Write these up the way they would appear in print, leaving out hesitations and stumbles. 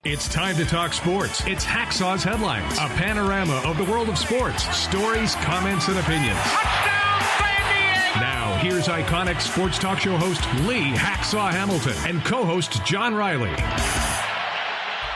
It's time to talk sports. It's Hacksaw's Headlines, a panorama of the world of sports, stories, comments, and opinions. Touchdown, San Diego! Now, here's iconic sports talk show host Lee Hacksaw Hamilton and co-host John Riley.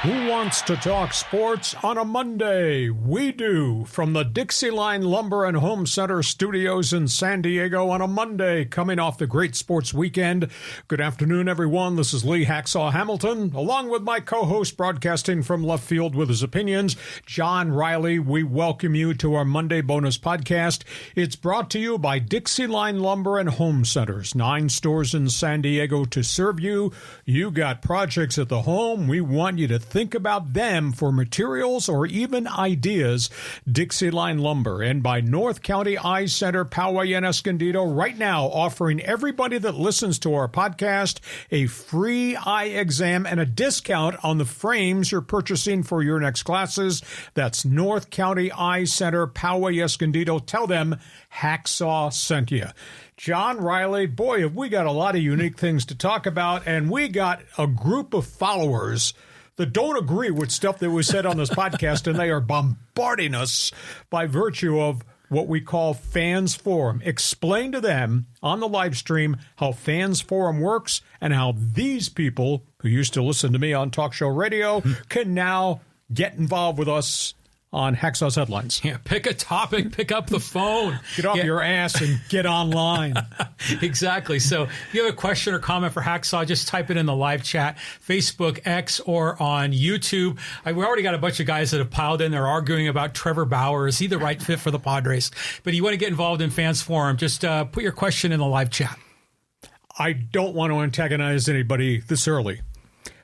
Who wants to talk sports on a Monday? We do. From the DIXIELINE Lumber and Home Center studios in San Diego on a Monday, coming off the great sports weekend. Good afternoon, everyone. This is Lee Hacksaw Hamilton, along with my co-host broadcasting from left field with his opinions, John Riley. We welcome you to our Monday bonus podcast. It's brought to you by DIXIELINE Lumber and Home Centers. 9 stores in San Diego to serve you. You got projects at the home. We want you to think about them for materials or even ideas. DIXIELINE Lumber, and by North County Eye Center, Poway and Escondido, right now offering everybody that listens to our podcast a free eye exam and a discount on the frames you're purchasing for your next glasses. That's North County Eye Center, Poway, Escondido. Tell them Hacksaw sent you. John Riley, boy, have we got a lot of unique things to talk about, and we got a group of followers that don't agree with stuff that was said on this podcast, and they are bombarding us by virtue of what we call Fans Forum. Explain to them on the live stream how Fans Forum works and how these people who used to listen to me on talk show radio can now get involved with us on Hacksaw's Headlines. Yeah, pick a topic, pick up the phone. Get off your ass and get online. Exactly. So if you have a question or comment for Hacksaw, just type it in the live chat, Facebook, X, or on YouTube. We already got a bunch of guys that have piled in. They're arguing about Trevor Bauer. Is he the right fit for the Padres? But you want to get involved in Fans Forum, just put your question in the live chat. I don't want to antagonize anybody this early.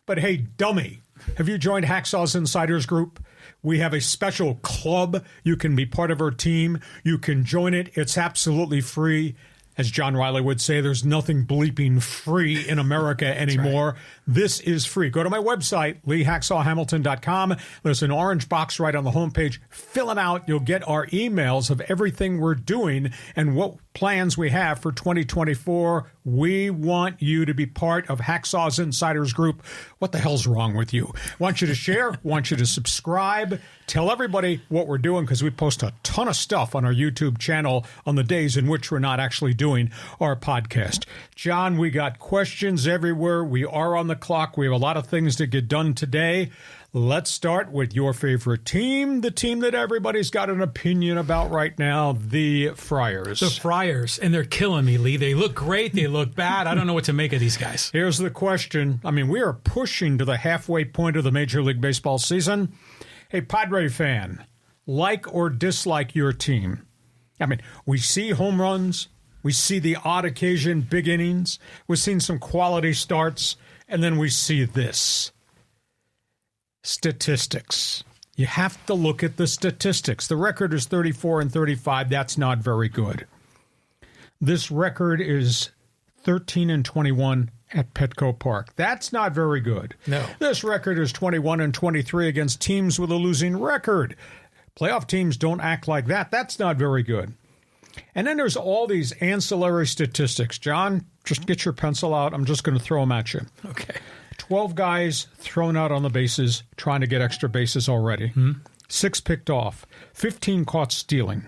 But hey, dummy, have you joined Hacksaw's Insiders Group? We have a special club. You can be part of our team. You can join it. It's absolutely free. As John Riley would say, there's nothing bleeping free in America anymore. Right. This is free. Go to my website, LeeHacksawHamilton.com. There's an orange box right on the homepage. Fill them out. You'll get our emails of everything we're doing and what plans we have for 2024. We want you to be part of Hacksaw's Insiders Group. What the hell's wrong with you? Want you to share, want you to subscribe, tell everybody what we're doing, because we post a ton of stuff on our YouTube channel on the days in which we're not actually doing our podcast. John, we got questions everywhere. We are on the clock. We have a lot of things to get done today. Let's start with your favorite team, the team that everybody's got an opinion about right now, the Friars. The Friars, and they're killing me, Lee. They look great. They look bad. I don't know what to make of these guys. Here's the question. I mean, we are pushing to the halfway point of the Major League Baseball season. Hey, Padre fan, like or dislike your team? I mean, we see home runs. We see the odd occasion, big innings. We've seen some quality starts. And then we see this. Statistics. You have to look at the statistics. The record is 34-35. That's not very good. This record is 13-21 at Petco Park. That's not very good. No. This record is 21-23 against teams with a losing record. Playoff teams don't act like that. That's not very good. And then there's all these ancillary statistics. John, just get your pencil out. I'm just going to throw them at you. Okay. 12 guys thrown out on the bases, trying to get extra bases already. 6 picked off. 15 caught stealing.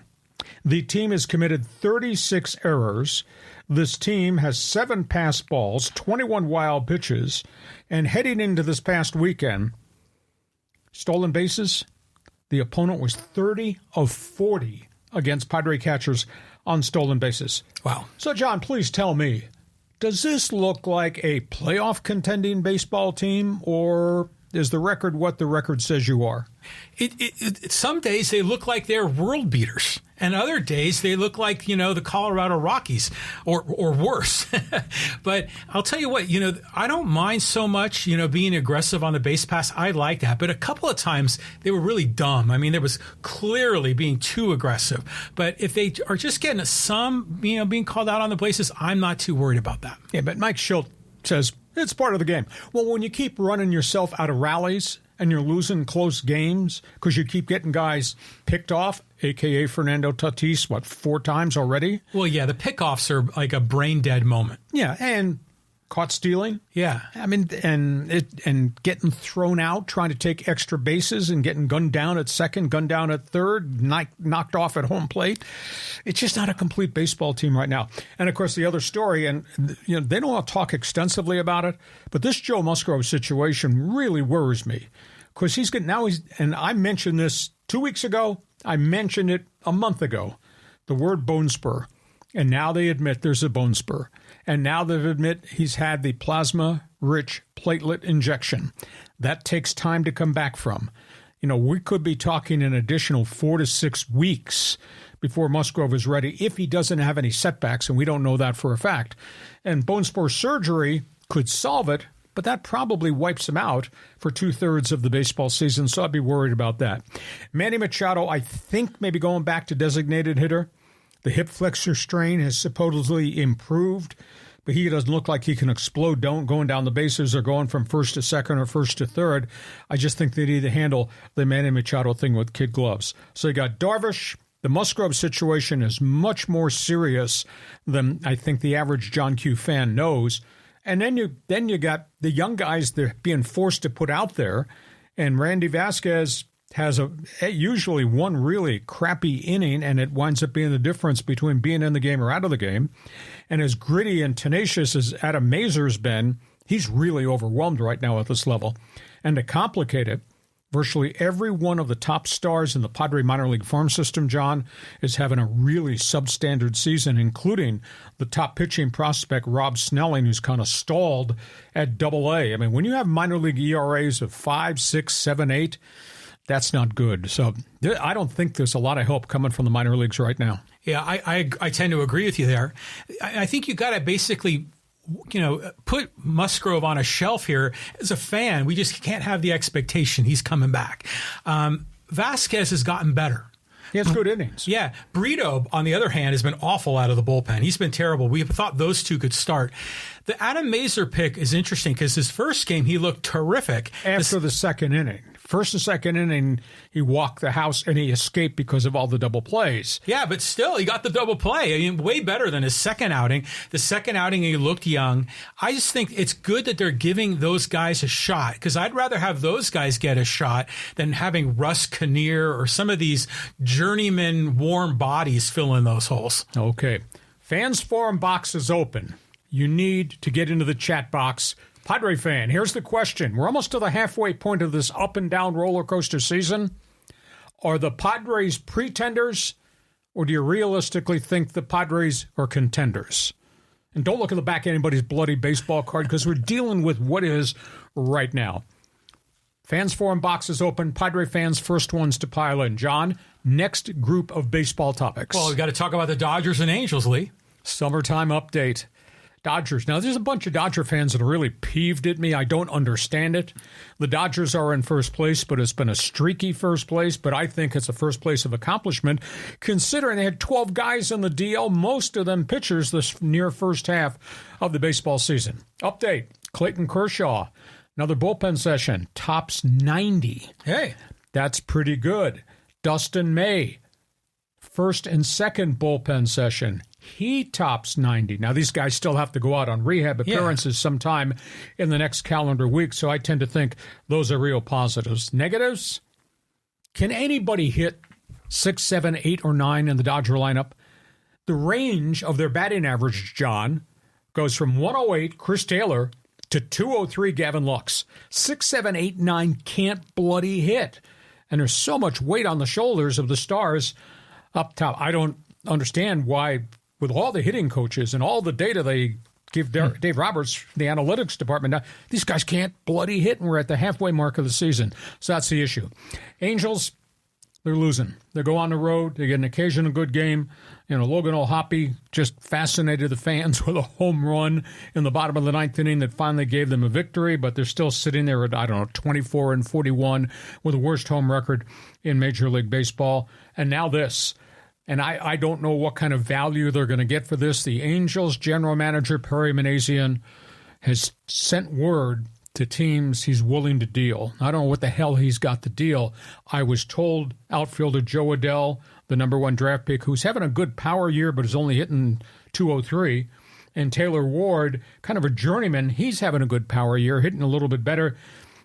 The team has committed 36 errors. This team has 7 pass balls, 21 wild pitches, and heading into this past weekend, stolen bases, the opponent was 30 of 40 against Padre catchers on stolen bases. Wow. So, John, please tell me, does this look like a playoff contending baseball team, or is the record what the record says you are? Some days they look like they're world beaters, and other days they look like, the Colorado Rockies or worse. But I'll tell you what, I don't mind so much, being aggressive on the base pass. I like that. But a couple of times they were really dumb. I mean, there was clearly being too aggressive. But if they are just getting some, being called out on the bases, I'm not too worried about that. Yeah, but Mike Schilt says it's part of the game. Well, when you keep running yourself out of rallies and you're losing close games because you keep getting guys picked off, a.k.a. Fernando Tatis, 4 times already? Well, yeah, the pickoffs are like a brain-dead moment. Yeah, and caught stealing. Yeah. I mean, and getting thrown out, trying to take extra bases and getting gunned down at second, gunned down at third, knocked off at home plate. It's just not a complete baseball team right now. And, of course, the other story, and they don't want to talk extensively about it, but this Joe Musgrove situation really worries me. Because and I mentioned this 2 weeks ago. I mentioned it a month ago, the word bone spur. And now they admit there's a bone spur. And now they admit he's had the plasma-rich platelet injection. That takes time to come back from. We could be talking an additional 4 to 6 weeks before Musgrove is ready if he doesn't have any setbacks, and we don't know that for a fact. And bone spur surgery could solve it, but that probably wipes him out for 2/3 of the baseball season, so I'd be worried about that. Manny Machado, I think, maybe going back to designated hitter. The hip flexor strain has supposedly improved, but he doesn't look like he can explode going down the bases or going from first to second or first to third. I just think they need to handle the Manny Machado thing with kid gloves. So you got Darvish. The Musgrove situation is much more serious than I think the average John Q fan knows. And then you got the young guys they're being forced to put out there, and Randy Vasquez has usually one really crappy inning, and it winds up being the difference between being in the game or out of the game. And as gritty and tenacious as Adam Mazur's been, he's really overwhelmed right now at this level. And to complicate it, virtually every one of the top stars in the Padre minor league farm system, John, is having a really substandard season, including the top pitching prospect, Rob Snelling, who's kind of stalled at Double-A. I mean, when you have minor league ERAs of 5, 6, 7, 8, that's not good. So I don't think there's a lot of help coming from the minor leagues right now. Yeah, I tend to agree with you there. I think you got to basically, put Musgrove on a shelf here. As a fan, we just can't have the expectation he's coming back. Vasquez has gotten better. He has good innings. Yeah. Brito, on the other hand, has been awful out of the bullpen. He's been terrible. We thought those two could start. The Adam Mazur pick is interesting because his first game, he looked terrific. After the second inning. First and second inning, he walked the house and he escaped because of all the double plays. Yeah, but still, he got the double play. I mean, way better than his second outing. The second outing, he looked young. I just think it's good that they're giving those guys a shot because I'd rather have those guys get a shot than having Russ Kinnear or some of these journeyman warm bodies fill in those holes. Okay. Fans Forum box is open. You need to get into the chat box. Padre fan, here's the question. We're almost to the halfway point of this up and down roller coaster season. Are the Padres pretenders, or do you realistically think the Padres are contenders? And don't look at the back of anybody's bloody baseball card because we're dealing with what is right now. Fans Forum box is open. Padre fans, first ones to pile in. John, next group of baseball topics. Well, we've got to talk about the Dodgers and Angels, Lee. Summertime update. Dodgers. Now, there's a bunch of Dodger fans that are really peeved at me. I don't understand it. The Dodgers are in first place, but it's been a streaky first place. But I think it's a first place of accomplishment, considering they had 12 guys in the DL, most of them pitchers this near first half of the baseball season. Update, Clayton Kershaw, another bullpen session, tops 90. Hey. That's pretty good. Dustin May, first and second bullpen session. He tops 90. Now, these guys still have to go out on rehab appearances sometime in the next calendar week, so I tend to think those are real positives. Negatives? Can anybody hit 6, 7, 8, or 9 in the Dodger lineup? The range of their batting average, John, goes from 108, Chris Taylor, to 203, Gavin Lux. 6, 7, 8, 9 can't bloody hit. And there's so much weight on the shoulders of the stars up top. I don't understand why, with all the hitting coaches and all the data they give Dave Roberts, the analytics department, now, these guys can't bloody hit, and we're at the halfway mark of the season. So that's the issue. Angels, they're losing. They go on the road. They get an occasional good game. Logan O'Hoppe just fascinated the fans with a home run in the bottom of the ninth inning that finally gave them a victory, but they're still sitting there at, 24-41 with the worst home record in Major League Baseball. And now this. And I don't know what kind of value they're going to get for this. The Angels general manager, Perry Manassian, has sent word to teams he's willing to deal. I don't know what the hell he's got to deal. I was told outfielder Joe Adell, the number 1 draft pick, who's having a good power year but is only hitting 203, And Taylor Ward, kind of a journeyman, he's having a good power year, hitting a little bit better.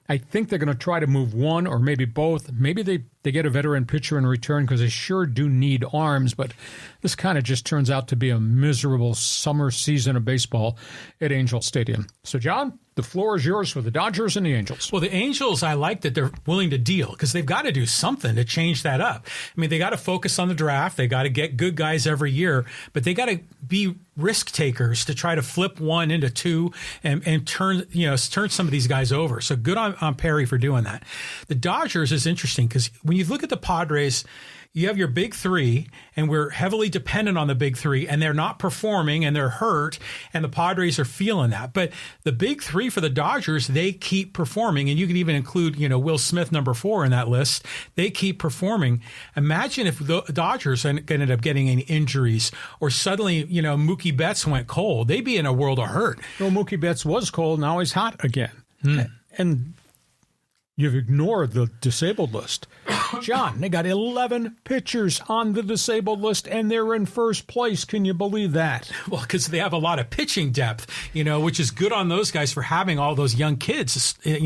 I think they're going to try to move one or maybe both. Maybe they get a veteran pitcher in return because they sure do need arms, but this kind of just turns out to be a miserable summer season of baseball at Angel Stadium. So, John, the floor is yours for the Dodgers and the Angels. Well, the Angels, I like that they're willing to deal because they've got to do something to change that up. I mean, they got to focus on the draft. They got to get good guys every year, but they got to be risk takers to try to flip one into two and turn some of these guys over. So good on Perry for doing that. The Dodgers is interesting because when you look at the Padres, you have your big three, and we're heavily dependent on the big three, and they're not performing, and they're hurt, and the Padres are feeling that. But the big three for the Dodgers, they keep performing, and you can even include, Will Smith, number 4 in that list. They keep performing. Imagine if the Dodgers ended up getting any injuries, or suddenly, Mookie Betts went cold. They'd be in a world of hurt. Well, Mookie Betts was cold, now he's hot again. And you've ignored the disabled list. John, they got 11 pitchers on the disabled list, and they're in first place. Can you believe that? Well, because they have a lot of pitching depth, which is good on those guys for having all those young kids, in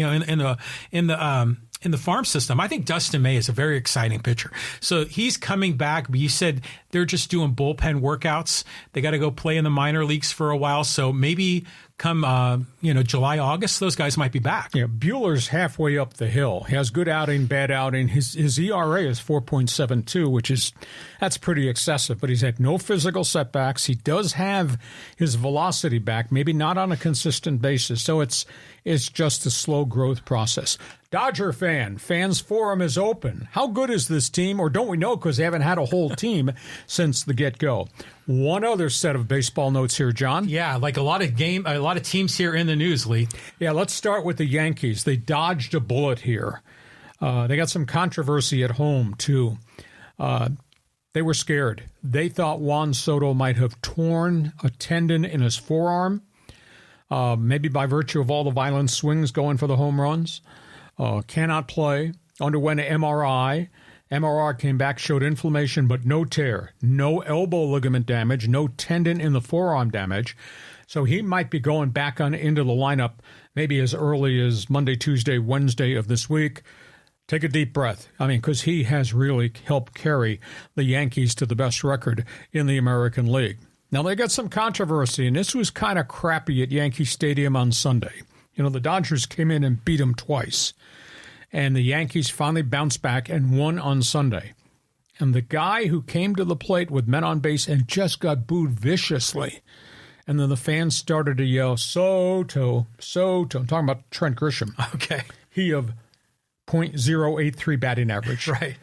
the farm system. I think Dustin May is a very exciting pitcher. So he's coming back. But you said they're just doing bullpen workouts. They got to go play in the minor leagues for a while. So maybe come, July, August, those guys might be back. Yeah, Buehler's halfway up the hill. He has good outing, bad outing. His ERA is 4.72, that's pretty excessive, but he's had no physical setbacks. He does have his velocity back, maybe not on a consistent basis. So it's just a slow growth process. Dodger Fans Forum is open. How good is this team? Or don't we know because they haven't had a whole team since the get-go. One other set of baseball notes here, John. Yeah, like a lot of teams here in the news, Lee. Yeah, let's start with the Yankees. They dodged a bullet here. They got some controversy at home, too. They were scared. They thought Juan Soto might have torn a tendon in his forearm, maybe by virtue of all the violent swings going for the home runs. Cannot play, underwent an MRI. MRI came back, showed inflammation, but no tear, no elbow ligament damage, no tendon in the forearm damage. So he might be going back into the lineup maybe as early as Monday, Tuesday, Wednesday of this week. Take a deep breath. Because he has really helped carry the Yankees to the best record in the American League. Now, they got some controversy, and this was kind of crappy at Yankee Stadium on Sunday. The Dodgers came in and beat them twice. And the Yankees finally bounced back and won on Sunday. And the guy who came to the plate with men on base and just got booed viciously. And then the fans started to yell, Soto, Soto. I'm talking about Trent Grisham. Okay. He of .083 batting average. Right.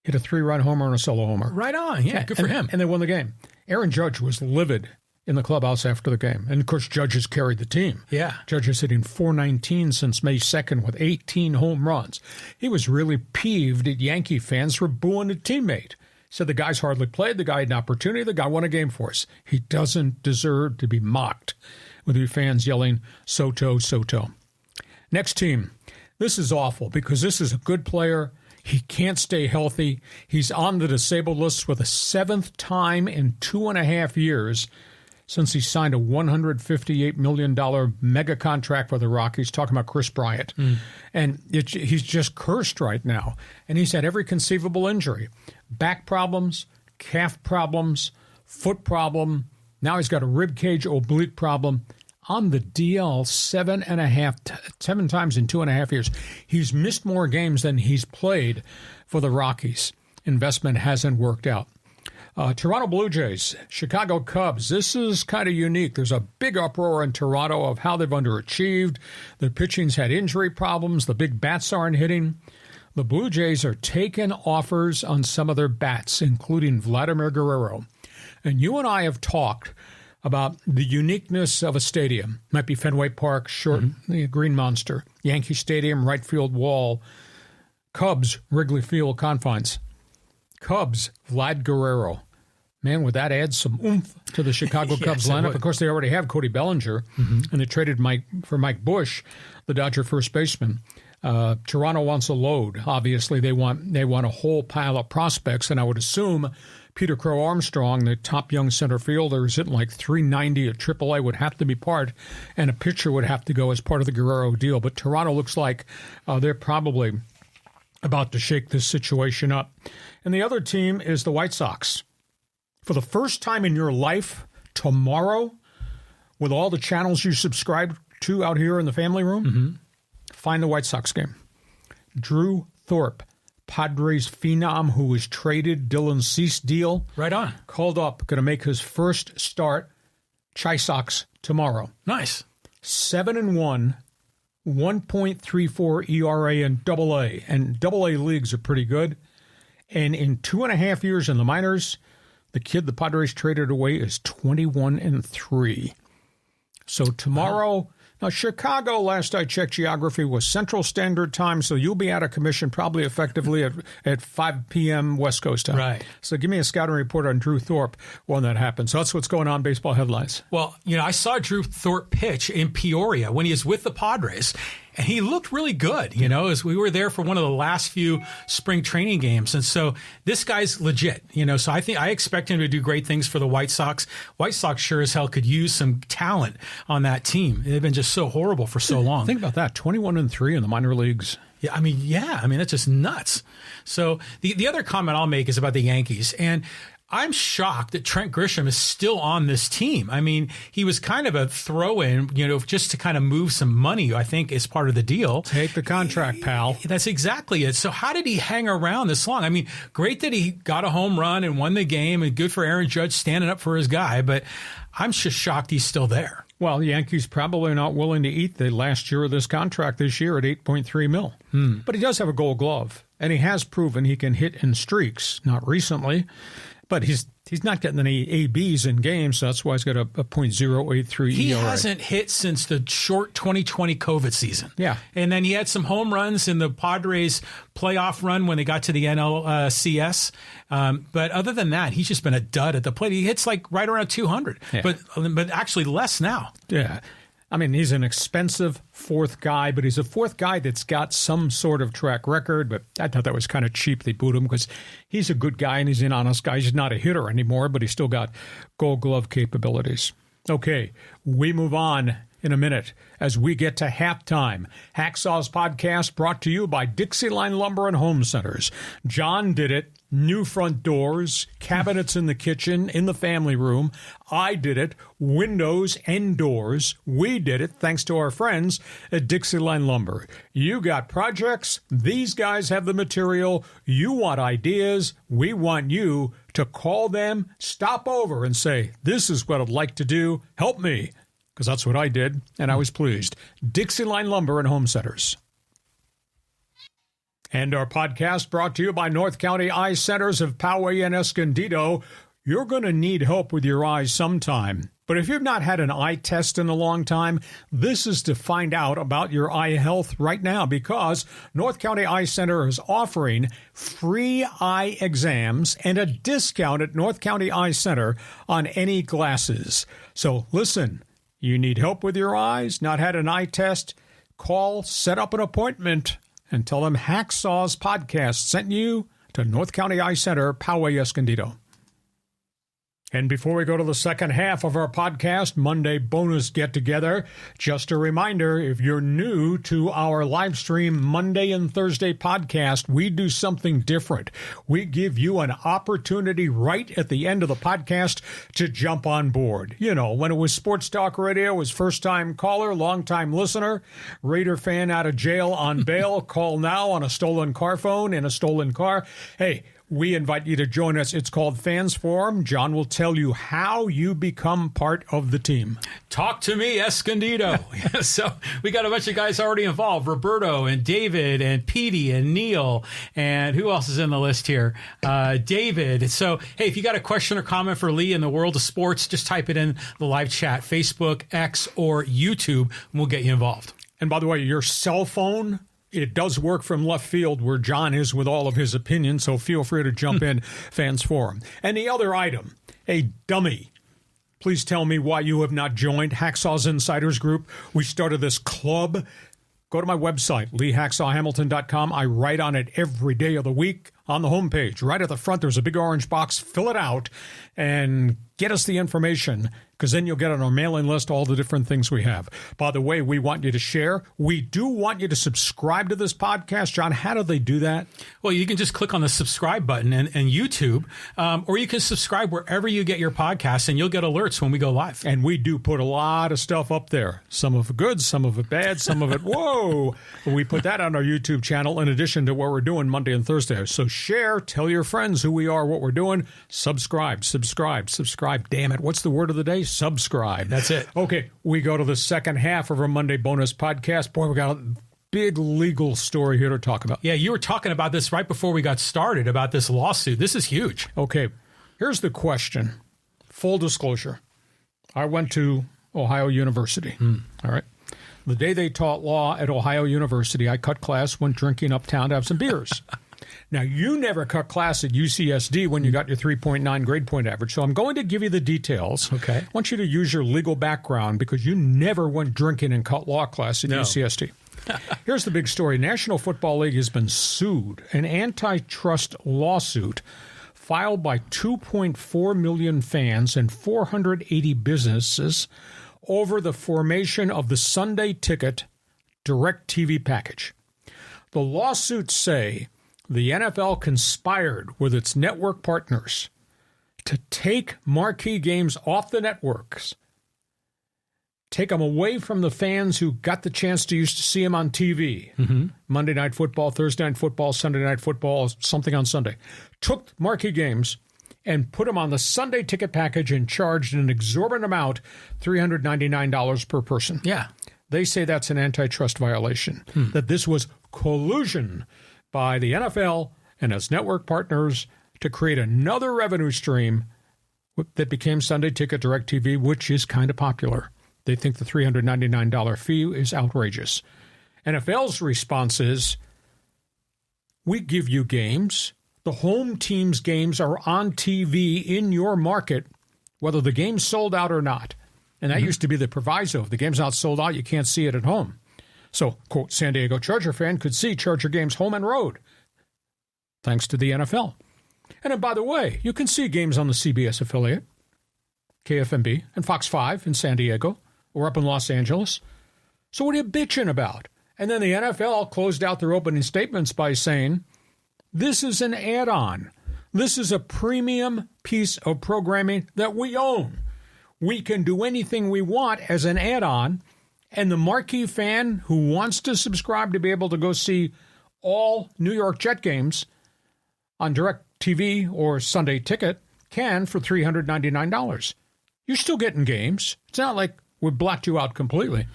Hit a 3-run homer and a solo homer. Right on. Yeah, good for him. And they won the game. Aaron Judge was livid in the clubhouse after the game. And, of course, Judge has carried the team. Yeah. Judge is hitting .419 since May 2nd with 18 home runs. He was really peeved at Yankee fans for booing a teammate. Said the guy's hardly played. The guy had an opportunity. The guy won a game for us. He doesn't deserve to be mocked with your fans yelling, Soto, Soto. Next team. This is awful because this is a good player. He can't stay healthy. He's on the disabled list for the 7th time in 2.5 years since he signed a $158 million mega contract for the Rockies, talking about Chris Bryant. And he's just cursed right now. And he's had every conceivable injury. Back problems, calf problems, foot problem. Now he's got a rib cage oblique problem. On the DL 7 times in 2.5 years. He's missed more games than he's played for the Rockies. Investment hasn't worked out. Toronto Blue Jays, Chicago Cubs. This is kind of unique. There's a big uproar in Toronto of how they've underachieved. The pitching's had injury problems. The big bats aren't hitting. The Blue Jays are taking offers on some of their bats, including Vladimir Guerrero. And you and I have talked about the uniqueness of a stadium. Might be Fenway Park, the Green Monster, Yankee Stadium, right field wall, Cubs, Wrigley Field confines. Cubs, Vlad Guerrero. Man, would that add some oomph to the Chicago Cubs lineup? Of course, they already have Cody Bellinger, and they traded for Mike Bush, the Dodger first baseman. Toronto wants a load. Obviously, they want a whole pile of prospects, and I would assume Peter Crow Armstrong, the top young center fielder, is hitting like 390 at AAA, would have to be part, and a pitcher would have to go as part of the Guerrero deal. But Toronto looks like they're probably about to shake this situation up. And the other team is the White Sox. For the first time in your life, tomorrow, with all the channels you subscribe to out here in the family room, find the White Sox game. Drew Thorpe, Padres phenom who was traded, Dylan Cease deal. Right on. Called up, going to make his first start, Chi Sox, tomorrow. Nice. 7-1, 1.34 ERA in AA. And AA leagues are pretty good. And in 2.5 years in the minors, the kid the Padres traded away is 21-3. So tomorrow, now Chicago, last I checked geography, was Central Standard Time, so you'll be out of commission probably effectively at 5 p.m. West Coast time. Right. So give me a scouting report on Drew Thorpe when that happens. So that's what's going on, baseball headlines. Well, I saw Drew Thorpe pitch in Peoria when he was with the Padres, and he looked really good, as we were there for one of the last few spring training games. And so this guy's legit, so I expect him to do great things for the White Sox. White Sox sure as hell could use some talent on that team. They've been just so horrible for so long. Think about that, 21-3 in the minor leagues. Yeah, that's just nuts. So the other comment I'll make is about the Yankees. And I'm shocked that Trent Grisham is still on this team. He was kind of a throw-in, just to kind of move some money, I think, is part of the deal. Take the contract, pal. That's exactly it. So how did he hang around this long? Great that he got a home run and won the game, and good for Aaron Judge standing up for his guy, but I'm just shocked he's still there. Well, the Yankees probably not willing to eat the last year of this contract this year at $8.3 million. But he does have a Gold Glove, and he has proven he can hit in streaks, not recently. But he's not getting any ABs in games, so that's why he's got a .083 ERA. He hasn't hit since the short 2020 COVID season. Yeah. And then he had some home runs in the Padres playoff run when they got to the NLCS. But other than that, he's just been a dud at the plate. He hits like right around 200, but actually less now. Yeah. He's an expensive fourth guy, but he's a fourth guy that's got some sort of track record. But I thought that was kind of cheap. They booed him because he's a good guy and he's an honest guy. He's not a hitter anymore, but he's still got Gold Glove capabilities. Okay, we move on in a minute as we get to halftime. Hacksaw's podcast brought to you by DIXIELINE Lumber and Home Centers. John did it. New front doors, cabinets in the kitchen, in the family room. I did it. Windows and doors. We did it thanks to our friends at DIXIELINE Lumber. You got projects. These guys have the material. You want ideas. We want you to call them, stop over and say, this is what I'd like to do. Help me. Because that's what I did, and I was pleased. DIXIELINE Lumber and Home Centers. And our podcast brought to you by North County Eye Centers of Poway and Escondido. You're going to need help with your eyes sometime. But if you've not had an eye test in a long time, this is to find out about your eye health right now, because North County Eye Center is offering free eye exams and a discount at North County Eye Center on any glasses. So listen, you need help with your eyes, not had an eye test? Call, set up an appointment, and tell them Hacksaw's podcast sent you to North County Eye Center, Poway, Escondido. And before we go to the second half of our podcast, Monday bonus get-together, just a reminder, if you're new to our live stream Monday and Thursday podcast, we do something different. We give you an opportunity right at the end of the podcast to jump on board. When it was Sports Talk Radio, it was first-time caller, long-time listener, Raider fan out of jail on bail, call now on a stolen car phone in a stolen car. Hey, we invite you to join us. It's called Fans Forum. John will tell you how you become part of the team. Talk to me, Escondido. So we got a bunch of guys already involved. Roberto and David and Petey and Neil. And who else is in the list here? David. So, hey, if you got a question or comment for Lee in the world of sports, just type it in the live chat, Facebook, X, or YouTube, and we'll get you involved. And by the way, your cell phone, it does work from left field where John is with all of his opinions, so feel free to jump in, Fans Forum. And the other item, a dummy. Please tell me why you have not joined Hacksaw's Insiders Group. We started this club. Go to my website, LeeHacksawHamilton.com. I write on it every day of the week on the homepage. Right at the front, there's a big orange box. Fill it out and get us the information, because then you'll get on our mailing list all the different things we have. By the way, we want you to share. We do want you to subscribe to this podcast. John, how do they do that? Well, you can just click on the subscribe button and YouTube, or you can subscribe wherever you get your podcasts, and you'll get alerts when we go live. And we do put a lot of stuff up there. Some of it good, some of it bad, some of it, whoa. But we put that on our YouTube channel in addition to what we're doing Monday and Thursday. So share, tell your friends who we are, what we're doing. Subscribe. Damn it. What's the word of the day? Subscribe. That's it. Okay, we go to the second half of our Monday bonus podcast. Boy, we got a big legal story here to talk about. Yeah, you were talking about this right before we got started, about this lawsuit. This is huge. Okay, here's the question. Full disclosure. I went to Ohio University. All right. The day they taught law at Ohio University, I cut class, went drinking uptown to have some beers. Now, you never cut class at UCSD when you got your 3.9 grade point average, so I'm going to give you the details. Okay. I want you to use your legal background because you never went drinking in cut law class at UCSD. Here's the big story. National Football League has been sued. An antitrust lawsuit filed by 2.4 million fans and 480 businesses over the formation of the Sunday Ticket direct TV package. The lawsuits say the NFL conspired with its network partners to take marquee games off the networks, take them away from the fans who got the chance to used to see them on TV. Monday Night Football, Thursday Night Football, Sunday Night Football, something on Sunday. Took marquee games and put them on the Sunday Ticket package and charged an exorbitant amount, $399 per person. Yeah. They say that's an antitrust violation, that this was collusion by the NFL and its network partners to create another revenue stream that became Sunday Ticket Direct TV, which is kind of popular. They think the $399 fee is outrageous. NFL's response is, we give you games. The home team's games are on TV in your market, whether the game's sold out or not. And that used to be the proviso. If the game's not sold out, you can't see it at home. So, quote, San Diego Charger fan could see Charger games home and road, thanks to the NFL. And then, by the way, you can see games on the CBS affiliate, KFMB, and Fox 5 in San Diego, or up in Los Angeles. So what are you bitching about? And then the NFL closed out their opening statements by saying, this is an add-on. This is a premium piece of programming that we own. We can do anything we want as an add-on. And the marquee fan who wants to subscribe to be able to go see all New York Jet games on Direct TV or Sunday Ticket can for $399. You're still getting games. It's not like we blacked you out completely.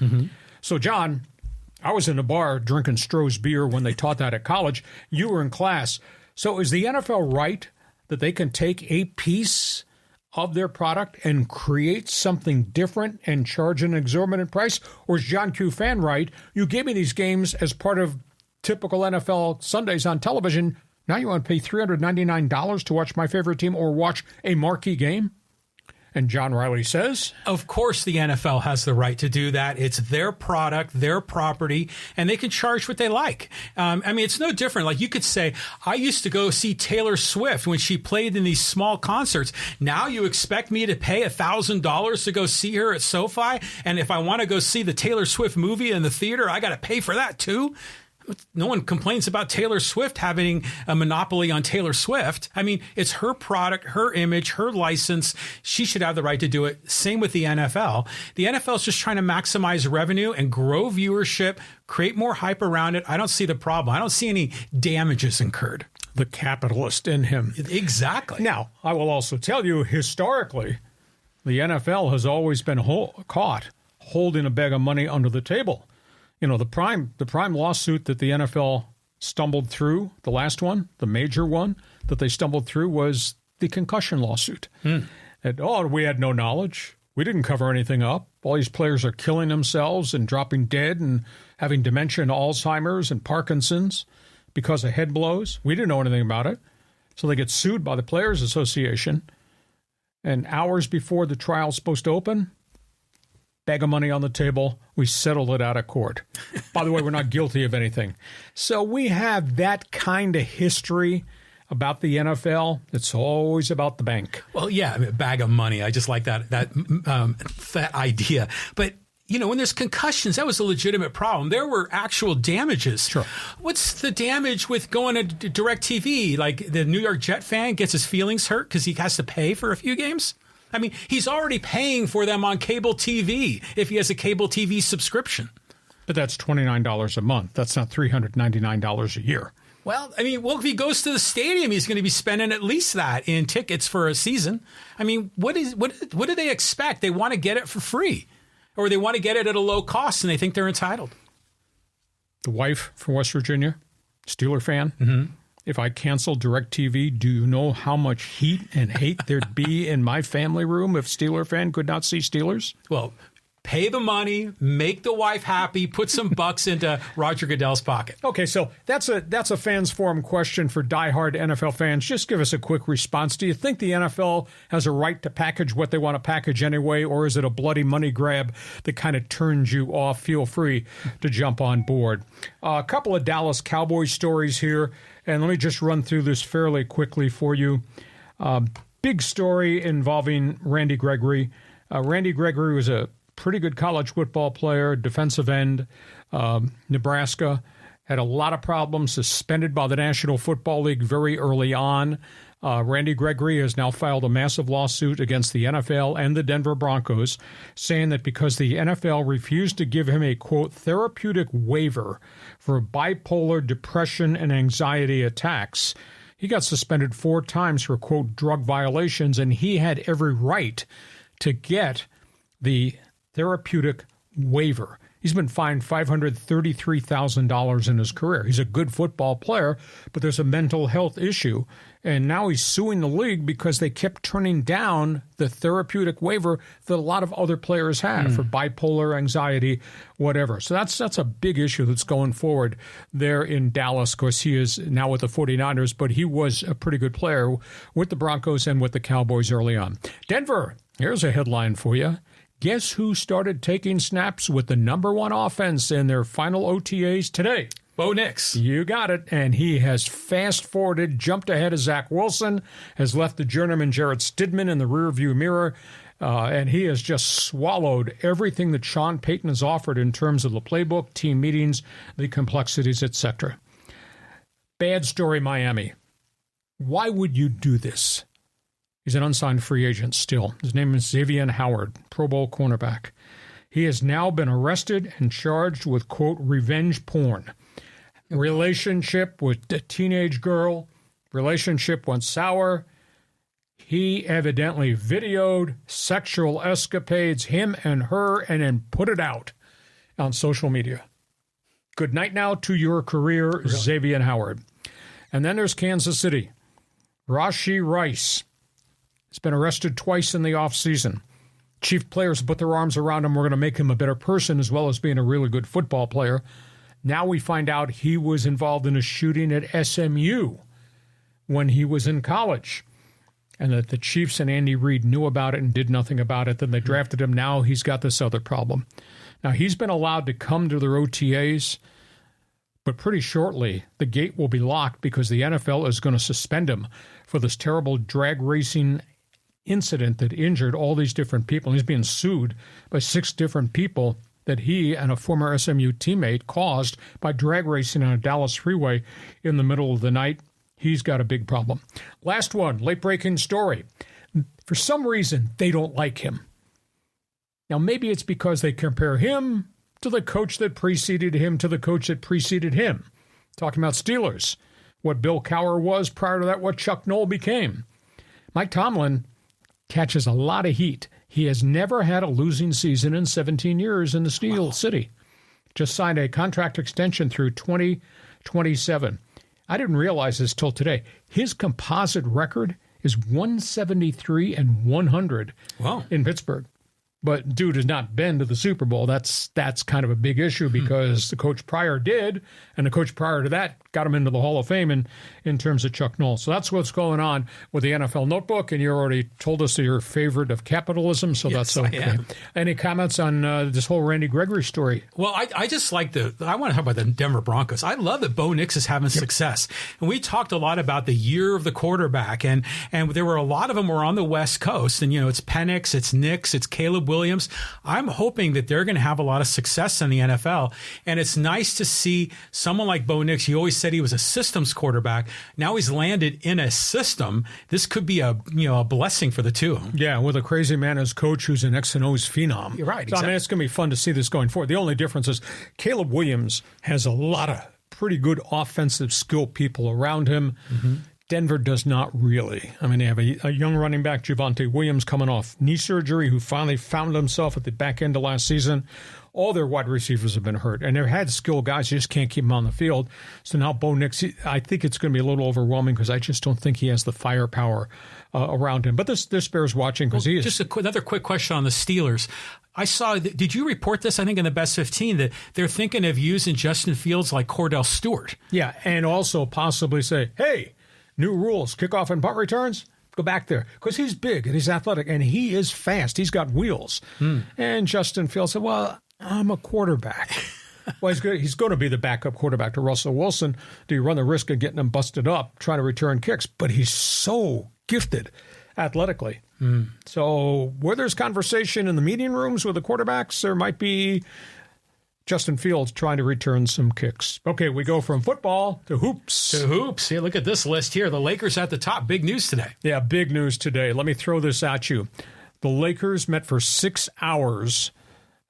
So, John, I was in a bar drinking Stroh's beer when they taught that at college. You were in class. So is the NFL right that they can take a piece of their product and create something different and charge an exorbitant price? Or is John Q. Fan right? You gave me these games as part of typical NFL Sundays on television. Now you want to pay $399 to watch my favorite team or watch a marquee game? And John Riley says, of course the NFL has the right to do that. It's their product, their property, and they can charge what they like. I mean, it's no different. Like you could say, I used to go see Taylor Swift when she played in these small concerts. Now you expect me to pay $1,000 to go see her at SoFi? And if I want to go see the Taylor Swift movie in the theater, I got to pay for that too? No one complains about Taylor Swift having a monopoly on Taylor Swift. I mean, it's her product, her image, her license. She should have the right to do it. Same with the NFL. The NFL is just trying to maximize revenue and grow viewership, create more hype around it. I don't see the problem. I don't see any damages incurred. The capitalist in him. Exactly. Now, I will also tell you, historically, the NFL has always been caught holding a bag of money under the table. You know, the prime lawsuit that the NFL stumbled through, the last one, the major one that they stumbled through was the concussion lawsuit. And, we had no knowledge. We didn't cover anything up. All these players are killing themselves and dropping dead and having dementia and Alzheimer's and Parkinson's because of head blows. We didn't know anything about it. So they get sued by the Players Association. And hours before the trial's supposed to open, bag of money on the table, we settled it out of court. By the way, we're not guilty of anything. So we have that kind of history about the NFL, it's always about the bank. Well, yeah, I mean, a bag of money. I just like that idea. But when there's concussions, that was a legitimate problem. There were actual damages. Sure. What's the damage with going to DirecTV? Like the New York Jet fan gets his feelings hurt because he has to pay for a few games? I mean, he's already paying for them on cable TV if he has a cable TV subscription. But that's $29 a month. That's not $399 a year. Well, I mean, if he goes to the stadium, he's going to be spending at least that in tickets for a season. I mean, what do they expect? They want to get it for free, or they want to get it at a low cost, and they think they're entitled. The wife from West Virginia, Steeler fan. Mm-hmm. If I canceled DirecTV, do you know how much heat and hate there'd be in my family room if Steeler fan could not see Steelers? Well, pay the money, make the wife happy, put some bucks into Roger Goodell's pocket. Okay, so that's a fans forum question for diehard NFL fans. Just give us a quick response. Do you think the NFL has a right to package what they want to package anyway, or is it a bloody money grab that kind of turns you off? Feel free to jump on board. A couple of Dallas Cowboys stories here, and let me just run through this fairly quickly for you. Big story involving Randy Gregory. Randy Gregory was a pretty good college football player, defensive end, Nebraska. Had a lot of problems, suspended by the National Football League very early on. Randy Gregory has now filed a massive lawsuit against the NFL and the Denver Broncos, saying that because the NFL refused to give him a, quote, therapeutic waiver for bipolar depression and anxiety attacks, he got suspended 4 times for, quote, drug violations, and he had every right to get the therapeutic waiver. He's been fined $533,000 in his career. He's a good football player, but there's a mental health issue. And now he's suing the league because they kept turning down the therapeutic waiver that a lot of other players have for bipolar, anxiety, whatever. So that's a big issue that's going forward there in Dallas. Of course, he is now with the 49ers, but he was a pretty good player with the Broncos and with the Cowboys early on. Denver, here's a headline for you. Guess who started taking snaps with the #1 offense in their final OTAs today? Bo Nix. You got it. And he has fast-forwarded, jumped ahead of Zach Wilson, has left the journeyman Jarrett Stidham in the rearview mirror, and he has just swallowed everything that Sean Payton has offered in terms of the playbook, team meetings, the complexities, etc. Bad story, Miami. Why would you do this? He's an unsigned free agent still. His name is Xavier Howard, Pro Bowl cornerback. He has now been arrested and charged with, quote, revenge porn. Relationship with a teenage girl. Relationship went sour. He evidently videoed sexual escapades, him and her, and then put it out on social media. Good night now to your career, really? Xavier Howard. And then there's Kansas City. Rashee Rice. He's been arrested twice in the offseason. Chief players put their arms around him. We're going to make him a better person as well as being a really good football player. Now we find out he was involved in a shooting at SMU when he was in college, and that the Chiefs and Andy Reid knew about it and did nothing about it. Then they drafted him. Now he's got this other problem. Now he's been allowed to come to their OTAs, but pretty shortly the gate will be locked because the NFL is going to suspend him for this terrible drag racing incident that injured all these different people. He's being sued by 6 different people that he and a former SMU teammate caused by drag racing on a Dallas freeway in the middle of the night. He's got a big problem. Last one, late-breaking story. For some reason, they don't like him. Now, maybe it's because they compare him to the coach that preceded him to the coach that preceded him. Talking about Steelers, what Bill Cowher was, prior to that, what Chuck Noll became. Mike Tomlin catches a lot of heat. He has never had a losing season in 17 years in the Steel City. Just signed a contract extension through 2027. I didn't realize this till today. His composite record is 173-100 in Pittsburgh. But dude has not been to the Super Bowl. That's kind of a big issue because the coach prior did, and the coach prior to that got him into the Hall of Fame in terms of Chuck Noll. So that's what's going on with the NFL Notebook, and you already told us that you're a favorite of capitalism, so yes, that's okay. Any comments on this whole Randy Gregory story? Well, I just like I want to talk about the Denver Broncos. I love that Bo Nix is having success. And we talked a lot about the year of the quarterback, and there were a lot of them were on the West Coast, and, it's Penix, it's Nix, it's Caleb Williams. I'm hoping that they're going to have a lot of success in the NFL, and it's nice to see someone like Bo Nix. You always said he was a systems quarterback. Now he's landed in a system. This could be a blessing for the two. Yeah, with a crazy man as coach who's an X and O's phenom. You're right. So, Exactly. it's going to be fun to see this going forward. The only difference is Caleb Williams has a lot of pretty good offensive skill people around him. Mm-hmm. Denver does not really. They have a young running back, Javonte Williams, coming off knee surgery, who finally found himself at the back end of last season. All their wide receivers have been hurt, and they've had skilled guys. You just can't keep them on the field. So now Bo Nix, I think it's going to be a little overwhelming because I just don't think he has the firepower around him. But this bears watching because he is. Just another quick question on the Steelers. I saw, did you report this, I think, in the Best 15, that they're thinking of using Justin Fields like Cordell Stewart? Yeah, and also possibly say, hey, new rules, kickoff and punt returns, go back there. Because he's big and he's athletic and he is fast. He's got wheels. And Justin Fields said, well, I'm a quarterback. Well, he's going to be the backup quarterback to Russell Wilson. Do you run the risk of getting him busted up trying to return kicks? But he's so gifted athletically. So where there's conversation in the meeting rooms with the quarterbacks, there might be Justin Fields trying to return some kicks. Okay, we go from football to hoops. Yeah, look at this list here. The Lakers at the top. Big news today. Yeah, big news today. Let me throw this at you. The Lakers met for 6 hours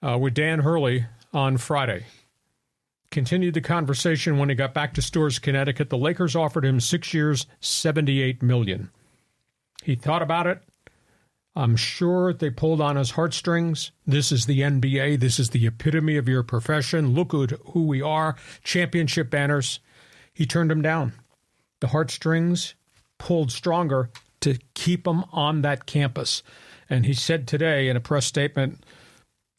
with Dan Hurley on Friday. Continued the conversation when he got back to Storrs, Connecticut. The Lakers offered him 6 years, $78 million. He thought about it. I'm sure they pulled on his heartstrings. This is the NBA. This is the epitome of your profession. Look at who we are. Championship banners. He turned them down. The heartstrings pulled stronger to keep him on that campus. And he said today in a press statement,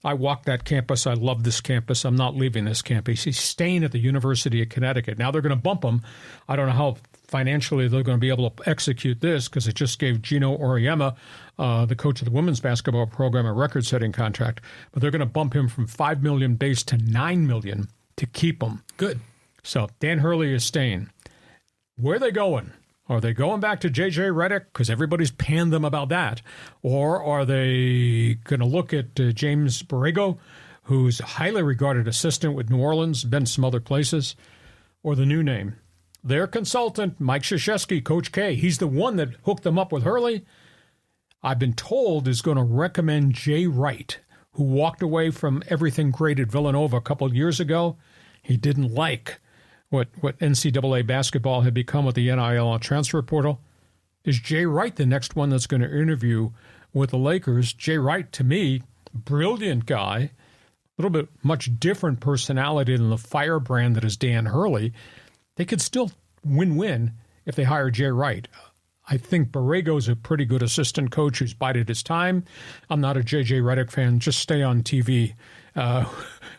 I walked that campus. I love this campus. I'm not leaving this campus. He's staying at the University of Connecticut. Now they're going to bump him. I don't know how financially they're going to be able to execute this because it just gave Gino Auriemma, the coach of the women's basketball program, a record-setting contract. But they're going to bump him from $5 million base to $9 million to keep him. Good. So Dan Hurley is staying. Where are they going? Are they going back to J.J. Redick because everybody's panned them about that? Or are they going to look at James Borrego, who's a highly regarded assistant with New Orleans, been some other places, or the new name? Their consultant, Mike Krzyzewski, Coach K, he's the one that hooked them up with Hurley, I've been told is going to recommend Jay Wright, who walked away from everything great at Villanova a couple of years ago. He didn't like what NCAA basketball had become with the NIL transfer portal. Is Jay Wright the next one that's going to interview with the Lakers? Jay Wright, to me, brilliant guy, a little bit much different personality than the firebrand that is Dan Hurley. They could still win-win if they hire Jay Wright. I think Borrego's a pretty good assistant coach who's bided his time. I'm not a J.J. Redick fan. Just stay on TV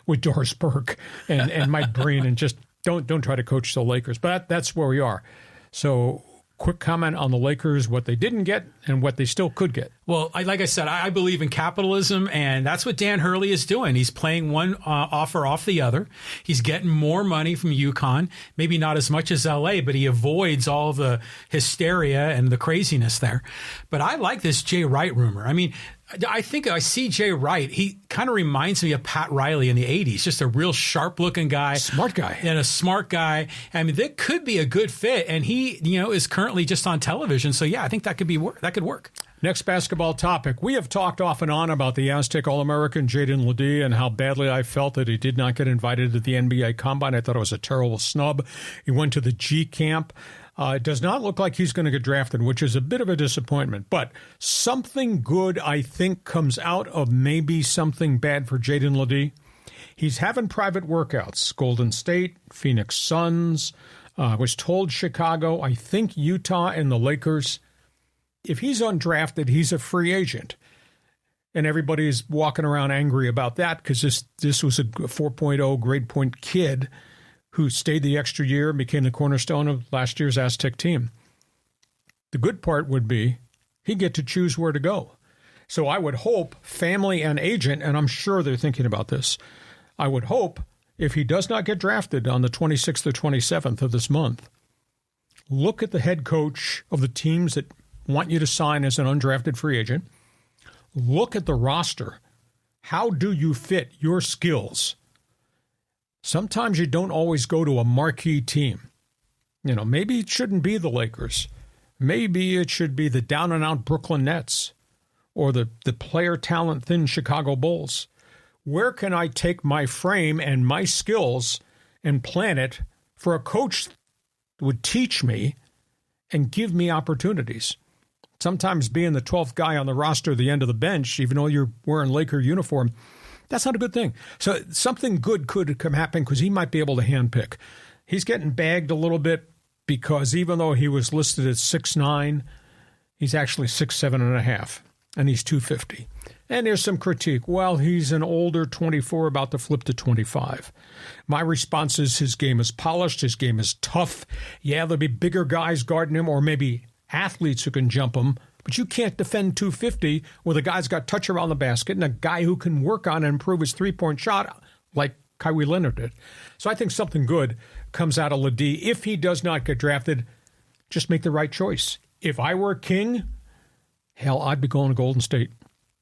with Doris Burke and Mike Breen and just don't try to coach the Lakers. But that's where we are. So quick comment on the Lakers, what they didn't get and what they still could get. Well, like I said, I believe in capitalism, and that's what Dan Hurley is doing. He's playing one offer off the other. He's getting more money from UConn, maybe not as much as L.A., but he avoids all the hysteria and the craziness there. But I like this Jay Wright rumor. I mean, I think I see Jay Wright. He kind of reminds me of Pat Riley in the 80s, just a real sharp-looking guy. Smart guy. And a smart guy. I mean, that could be a good fit, and he, is currently just on television. So, yeah, I think that could work. Next basketball topic. We have talked off and on about the Aztec All-American JAEDON LEDEE and how badly I felt that he did not get invited to the NBA Combine. I thought it was a terrible snub. He went to the G camp. It does not look like he's going to get drafted, which is a bit of a disappointment. But something good, I think, comes out of maybe something bad for JAEDON LEDEE. He's having private workouts. Golden State, Phoenix Suns, was told Chicago, I think Utah and the Lakers. If he's undrafted, he's a free agent. And everybody's walking around angry about that because this was a 4.0 grade point kid who stayed the extra year and became the cornerstone of last year's Aztec team. The good part would be he'd get to choose where to go. So I would hope family and agent, and I'm sure they're thinking about this, I would hope if he does not get drafted on the 26th or 27th of this month, look at the head coach of the teams that want you to sign as an undrafted free agent. Look at the roster. How do you fit your skills? Sometimes you don't always go to a marquee team. Maybe it shouldn't be the Lakers. Maybe it should be the down-and-out Brooklyn Nets or the player talent-thin Chicago Bulls. Where can I take my frame and my skills and plan it for a coach that would teach me and give me opportunities? Sometimes being the 12th guy on the roster at the end of the bench, even though you're wearing Laker uniform, that's not a good thing. So something good could come happen because he might be able to handpick. He's getting bagged a little bit because even though he was listed at 6'9", he's actually 6'7.5", and he's 250. And there's some critique. Well, he's an older 24 about to flip to 25. My response is his game is polished. His game is tough. Yeah, there'll be bigger guys guarding him or maybe athletes who can jump him, but you can't defend 250 with a guy's got touch around the basket and a guy who can work on and improve his three-point shot like Kawhi Leonard did. So I think something good comes out of LEDEE. If he does not get drafted, just make the right choice. If I were king, hell, I'd be going to Golden State.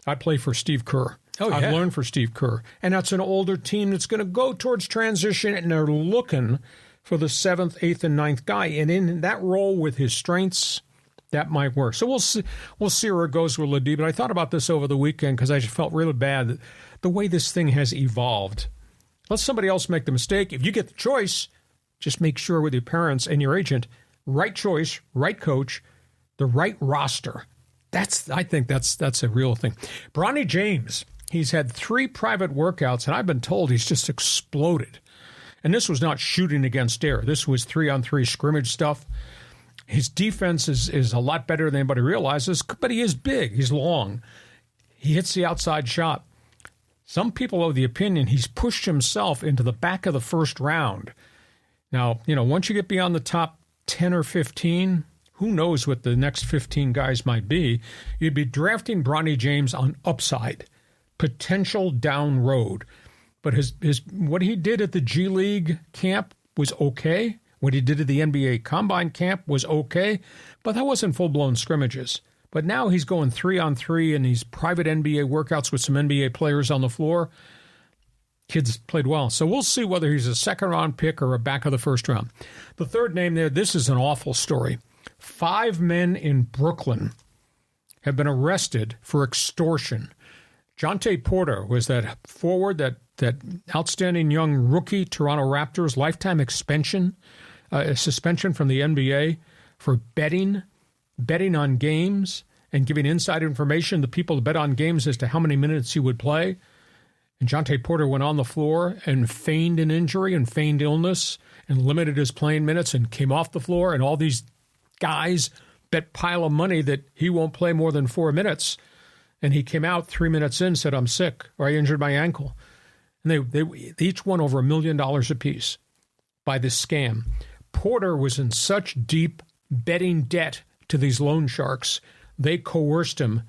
I'd play for Steve Kerr. Oh, yeah. I'd learn for Steve Kerr. And that's an older team that's going to go towards transition, and they're looking for the 7th, 8th, and 9th guy. And in that role with his strengths, that might work. So we'll see where it goes with LEDEE. But I thought about this over the weekend because I just felt really bad that the way this thing has evolved. Let somebody else make the mistake. If you get the choice, just make sure with your parents and your agent, right choice, right coach, the right roster. I think that's a real thing. Bronny James, he's had 3 private workouts, and I've been told he's just exploded. And this was not shooting against air. This was 3-on-3 scrimmage stuff. His defense is a lot better than anybody realizes, but he is big. He's long. He hits the outside shot. Some people are of the opinion he's pushed himself into the back of the first round. Now, once you get beyond the top 10 or 15, who knows what the next 15 guys might be. You'd be drafting Bronny James on upside, potential down road. But his what he did at the G League camp was okay. What he did at the NBA Combine camp was okay, but that wasn't full-blown scrimmages. But now he's going 3-on-3 in these private NBA workouts with some NBA players on the floor. Kids played well. So we'll see whether he's a second-round pick or a back of the first round. The third name there, this is an awful story. 5 men in Brooklyn have been arrested for extortion. Jontay Porter was that forward, that outstanding young rookie, Toronto Raptors, lifetime suspension from the NBA for betting on games and giving inside information to people to bet on games as to how many minutes he would play. And Jontay Porter went on the floor and feigned an injury and feigned illness and limited his playing minutes and came off the floor, and all these guys bet pile of money that he won't play more than 4 minutes. And he came out 3 minutes in, said, I'm sick, or I injured my ankle. And they each won over $1 million apiece by this scam. Porter was in such deep betting debt to these loan sharks, they coerced him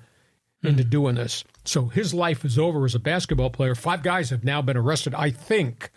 into doing this. So his life is over as a basketball player. 5 guys have now been arrested. I think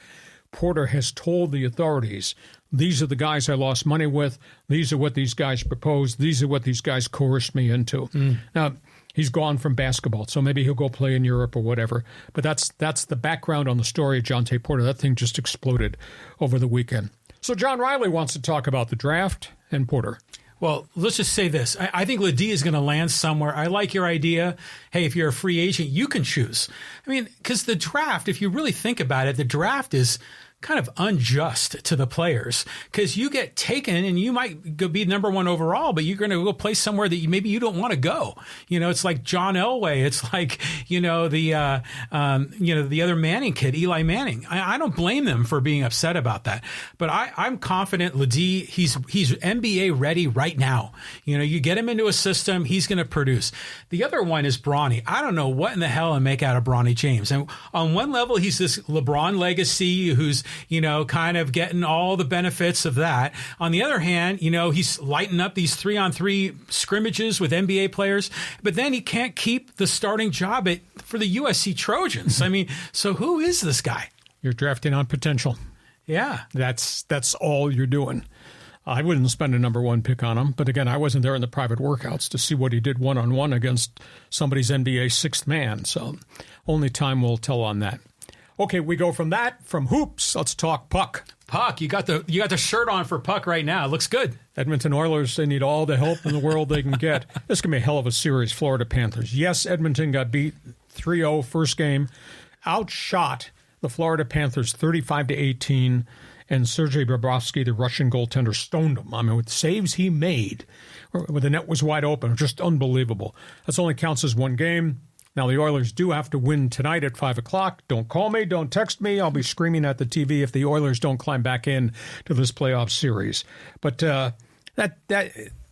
Porter has told the authorities, these are the guys I lost money with. These are what these guys proposed. These are what these guys coerced me into. Now, he's gone from basketball, so maybe he'll go play in Europe or whatever. But that's the background on the story of Jontay Porter. That thing just exploded over the weekend. So John Riley wants to talk about the draft and Porter. Well, let's just say this. I think LEDEE is going to land somewhere. I like your idea. Hey, if you're a free agent, you can choose. I mean, because the draft, if you really think about it, the draft is kind of unjust to the players, because you get taken and you might go be number one overall, but you're going to go play somewhere that maybe you don't want to go. It's like John Elway. It's like, the other Manning kid, Eli Manning. I don't blame them for being upset about that, but I'm confident LEDEE, he's NBA ready right now. You get him into a system, he's going to produce. The other one is Bronny. I don't know what in the hell I make out of Bronny James. And on one level, he's this LeBron legacy who's, kind of getting all the benefits of that. On the other hand, he's lighting up these 3-on-3 scrimmages with NBA players, but then he can't keep the starting job for the USC Trojans. I mean, so who is this guy? You're drafting on potential. Yeah. That's all you're doing. I wouldn't spend a number one pick on him, but again, I wasn't there in the private workouts to see what he did one-on-one against somebody's NBA sixth man, so only time will tell on that. Okay, we go from hoops, let's talk puck. Puck, you got the shirt on for puck right now. It looks good. Edmonton Oilers, they need all the help in the world they can get. This is going to be a hell of a series, Florida Panthers. Yes, Edmonton got beat 3-0 first game, outshot the Florida Panthers 35-18, and Sergei Bobrovsky, the Russian goaltender, stoned him. I mean, with saves he made, where the net was wide open, just unbelievable. That only counts as one game. Now, the Oilers do have to win tonight at 5 o'clock. Don't call me. Don't text me. I'll be screaming at the TV if the Oilers don't climb back in to this playoff series. But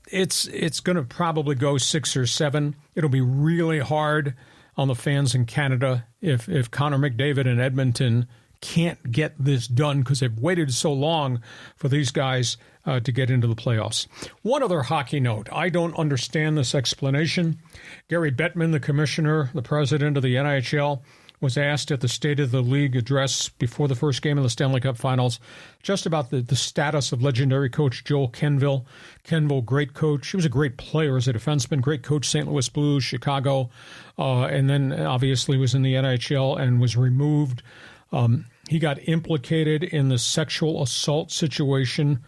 it's going to probably go 6 or 7. It'll be really hard on the fans in Canada if Connor McDavid and Edmonton can't get this done because they've waited so long for these guys to get into the playoffs. One other hockey note. I don't understand this explanation. Gary Bettman, the commissioner, the president of the NHL, was asked at the State of the League address before the first game of the Stanley Cup Finals just about the status of legendary coach Joel Kenville. Kenville, great coach. He was a great player as a defenseman, great coach, St. Louis Blues, Chicago, and then obviously was in the NHL and was removed. He got implicated in the sexual assault situation.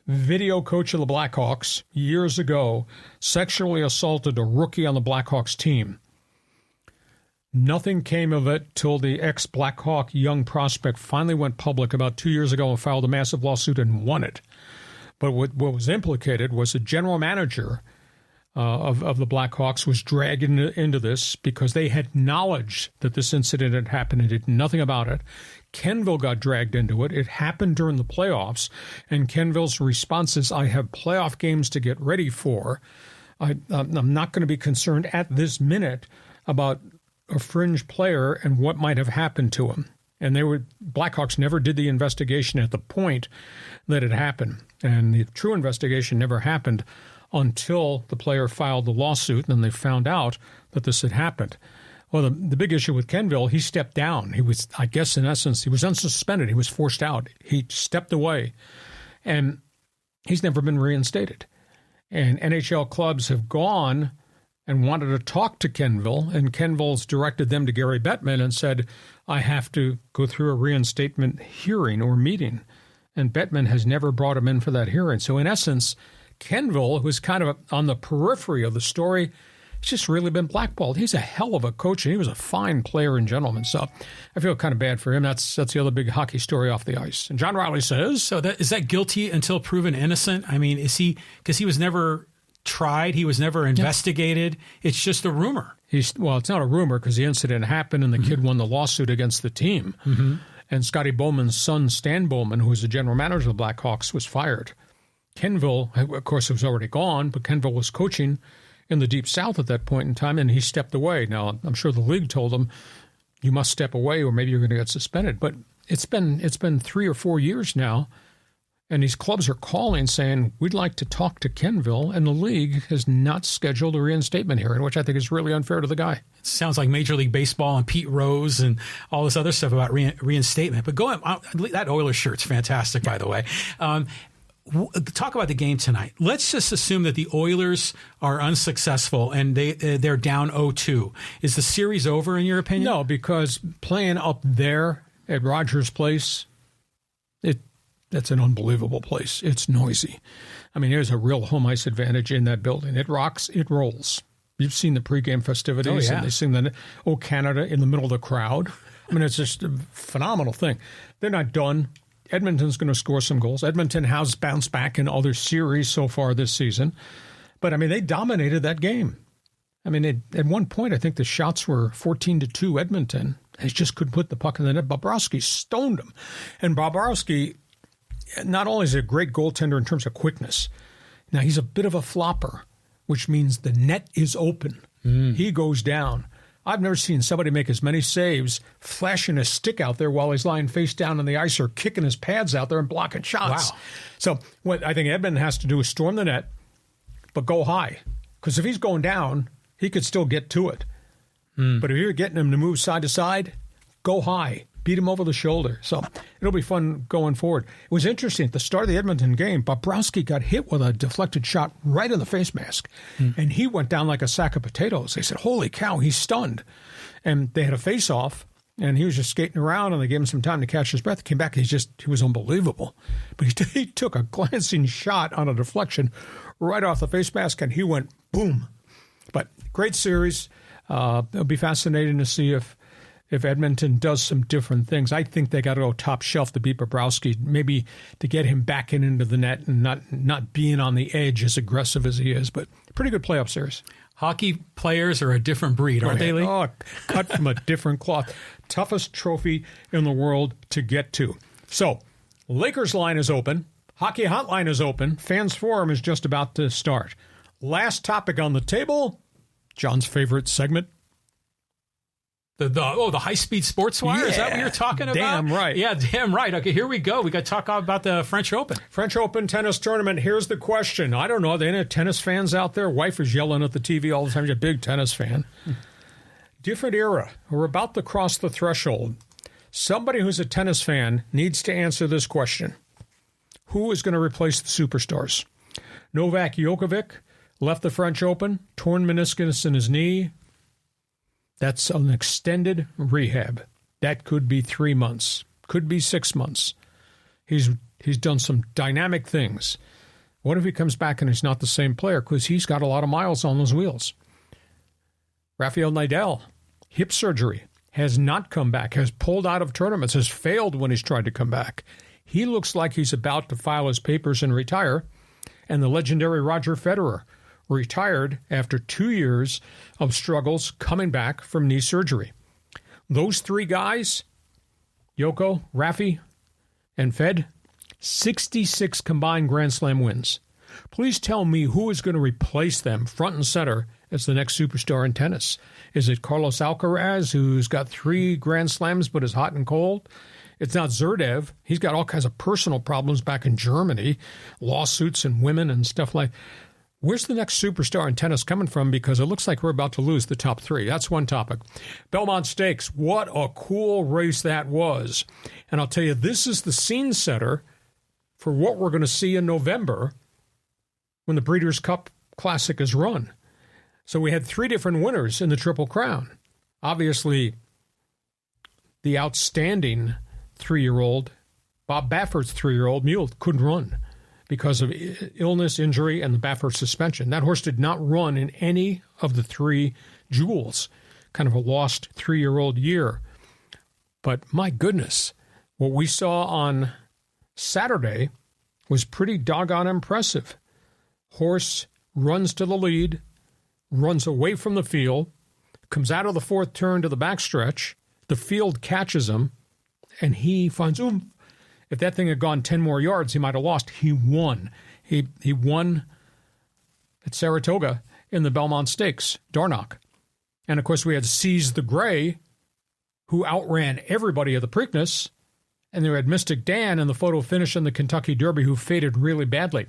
Video coach of the Blackhawks years ago sexually assaulted a rookie on the Blackhawks team. Nothing came of it till the ex-Blackhawk young prospect finally went public about 2 years ago and filed a massive lawsuit and won it. But what was implicated was the general manager of the Blackhawks was dragged into this because they had knowledge that this incident had happened and did nothing about it. Kenville got dragged into it. It happened during the playoffs, and Kenville's response is, I have playoff games to get ready for. I'm not going to be concerned at this minute about a fringe player and what might have happened to him. And Blackhawks never did the investigation at the point that it happened. And the true investigation never happened until the player filed the lawsuit, and then they found out that this had happened. Well, the big issue with Kenville, he stepped down. He was, I guess, in essence, he was unsuspended. He was forced out. He stepped away, and he's never been reinstated. And NHL clubs have gone and wanted to talk to Kenville, and Kenville's directed them to Gary Bettman and said, I have to go through a reinstatement hearing or meeting. And Bettman has never brought him in for that hearing. So in essence, Kenville, who's kind of on the periphery of the story, has just really been blackballed. He's a hell of a coach, and he was a fine player and gentleman. So I feel kind of bad for him. That's the other big hockey story off the ice. And John Riley says... So is that guilty until proven innocent? I mean, is he... Because he was never tried. He was never investigated. Yep. It's just a rumor. Well, it's not a rumor because the incident happened and the kid won the lawsuit against the team. Mm-hmm. And Scotty Bowman's son, Stan Bowman, who was the general manager of the Blackhawks, was fired. Kenville, of course, was already gone, but Kenville was coaching in the Deep South at that point in time, and he stepped away. Now, I'm sure the league told him, you must step away or maybe you're going to get suspended. But it's been 3 or 4 years now, and these clubs are calling saying, we'd like to talk to Kenville, and the league has not scheduled a reinstatement hearing, which I think is really unfair to the guy. It sounds like Major League Baseball and Pete Rose and all this other stuff about reinstatement. But go on, that Oilers shirt's fantastic, by the way. Talk about the game tonight. Let's just assume that the Oilers are unsuccessful and they're down 0-2. Is the series over in your opinion? No, because playing up there at Rogers Place, that's an unbelievable place. It's noisy. I mean, there's a real home ice advantage in that building. It rocks, it rolls. You've seen the pregame festivities, and they sing the "Oh Canada" in the middle of the crowd. I mean, it's just a phenomenal thing. They're not done. Edmonton's going to score some goals. Edmonton has bounced back in other series so far this season. But, I mean, they dominated that game. I mean, at one point, I think the shots were 14-2 Edmonton. They just couldn't put the puck in the net. Bobrovsky stoned him. And Bobrovsky, not only is he a great goaltender in terms of quickness, now he's a bit of a flopper, which means the net is open. He goes down. I've never seen somebody make as many saves flashing a stick out there while he's lying face down on the ice or kicking his pads out there and blocking shots. Wow. So what I think Edmonton has to do is storm the net, but go high. Because if he's going down, he could still get to it. But if you're getting him to move side to side, go high. Beat him over the shoulder. So it'll be fun going forward. It was interesting. At the start of the Edmonton game, Bobrovsky got hit with a deflected shot right in the face mask. And he went down like a sack of potatoes. They said, holy cow, he's stunned. And they had a face-off, and he was just skating around, and they gave him some time to catch his breath. He came back, he was unbelievable. But he took a glancing shot on a deflection right off the face mask, and he went boom. But great series. It'll be fascinating to see if Edmonton does some different things. I think they got to go top shelf to beat Bobrovsky, maybe to get him back into the net and not being on the edge as aggressive as he is. But pretty good playoff series. Hockey players are a different breed, aren't they, Lee? Oh, cut from a different cloth. Toughest trophy in the world to get to. So, Lakers line is open. Hockey hotline is open. Fans Forum is just about to start. Last topic on the table, John's favorite segment. The high-speed sports wire? Yeah, is that what you're talking about? Damn right. Yeah, damn right. Okay, here we go. We got to talk about the French Open. French Open tennis tournament. Here's the question. I don't know. Are there any tennis fans out there? Wife is yelling at the TV all the time. She's a big tennis fan. Different era. We're about to cross the threshold. Somebody who's a tennis fan needs to answer this question. Who is going to replace the superstars? Novak Djokovic left the French Open, torn meniscus in his knee. That's an extended rehab. That could be 3 months, could be 6 months. He's done some dynamic things. What if he comes back and he's not the same player because he's got a lot of miles on those wheels? Rafael Nadal, hip surgery, has not come back, has pulled out of tournaments, has failed when he's tried to come back. He looks like he's about to file his papers and retire. And the legendary Roger Federer retired after 2 years of struggles coming back from knee surgery. Those three guys, Yoko, Rafi, and Fed, 66 combined Grand Slam wins. Please tell me who is going to replace them front and center as the next superstar in tennis. Is it Carlos Alcaraz, who's got 3 Grand Slams but is hot and cold? It's not Zverev. He's got all kinds of personal problems back in Germany, lawsuits and women and stuff like that. Where's the next superstar in tennis coming from? Because it looks like we're about to lose the top 3. That's one topic. Belmont Stakes, what a cool race that was. And I'll tell you, this is the scene setter for what we're going to see in November when the Breeders' Cup Classic is run. So we had 3 different winners in the Triple Crown. Obviously, the outstanding 3-year-old, Bob Baffert's 3-year-old mule, couldn't run because of illness, injury, and the Baffert suspension. That horse did not run in any of the 3 jewels. Kind of a lost 3-year-old year. But my goodness, what we saw on Saturday was pretty doggone impressive. Horse runs to the lead, runs away from the field, comes out of the 4th turn to the backstretch. The field catches him, and he finds oomph. If that thing had gone 10 more yards, he might have lost. He won. He won at Saratoga in the Belmont Stakes, Darnock. And, of course, we had Seize the Gray, who outran everybody at the Preakness. And they had Mystic Dan in the photo finish in the Kentucky Derby, who faded really badly.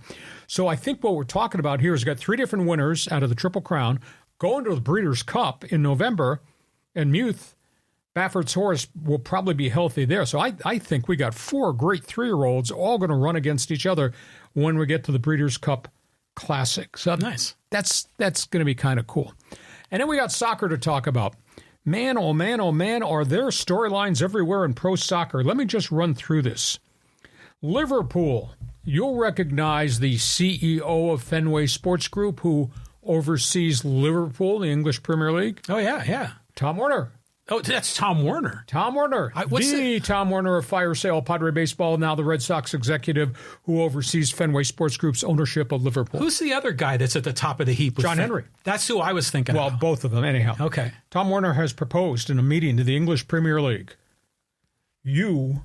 So I think what we're talking about here is we've got 3 different winners out of the Triple Crown going to the Breeders' Cup in November, and Muth, Baffert's horse, will probably be healthy there. So I think we got 4 great 3-year-olds all going to run against each other when we get to the Breeders' Cup Classic. So nice. That's going to be kind of cool. And then we got soccer to talk about. Man, oh man, are there storylines everywhere in pro soccer? Let me just run through this. Liverpool, you'll recognize the CEO of Fenway Sports Group who oversees Liverpool, the English Premier League. Oh, yeah. Tom Warner. Oh, that's Tom Werner. Tom Werner. Tom Werner of Fire Sale Padre Baseball, now the Red Sox executive who oversees Fenway Sports Group's ownership of Liverpool. Who's the other guy that's at the top of the heap? John Henry. That's who I was thinking Well, of. both of them, anyhow. Okay. Tom Werner has proposed in a meeting to the English Premier League. You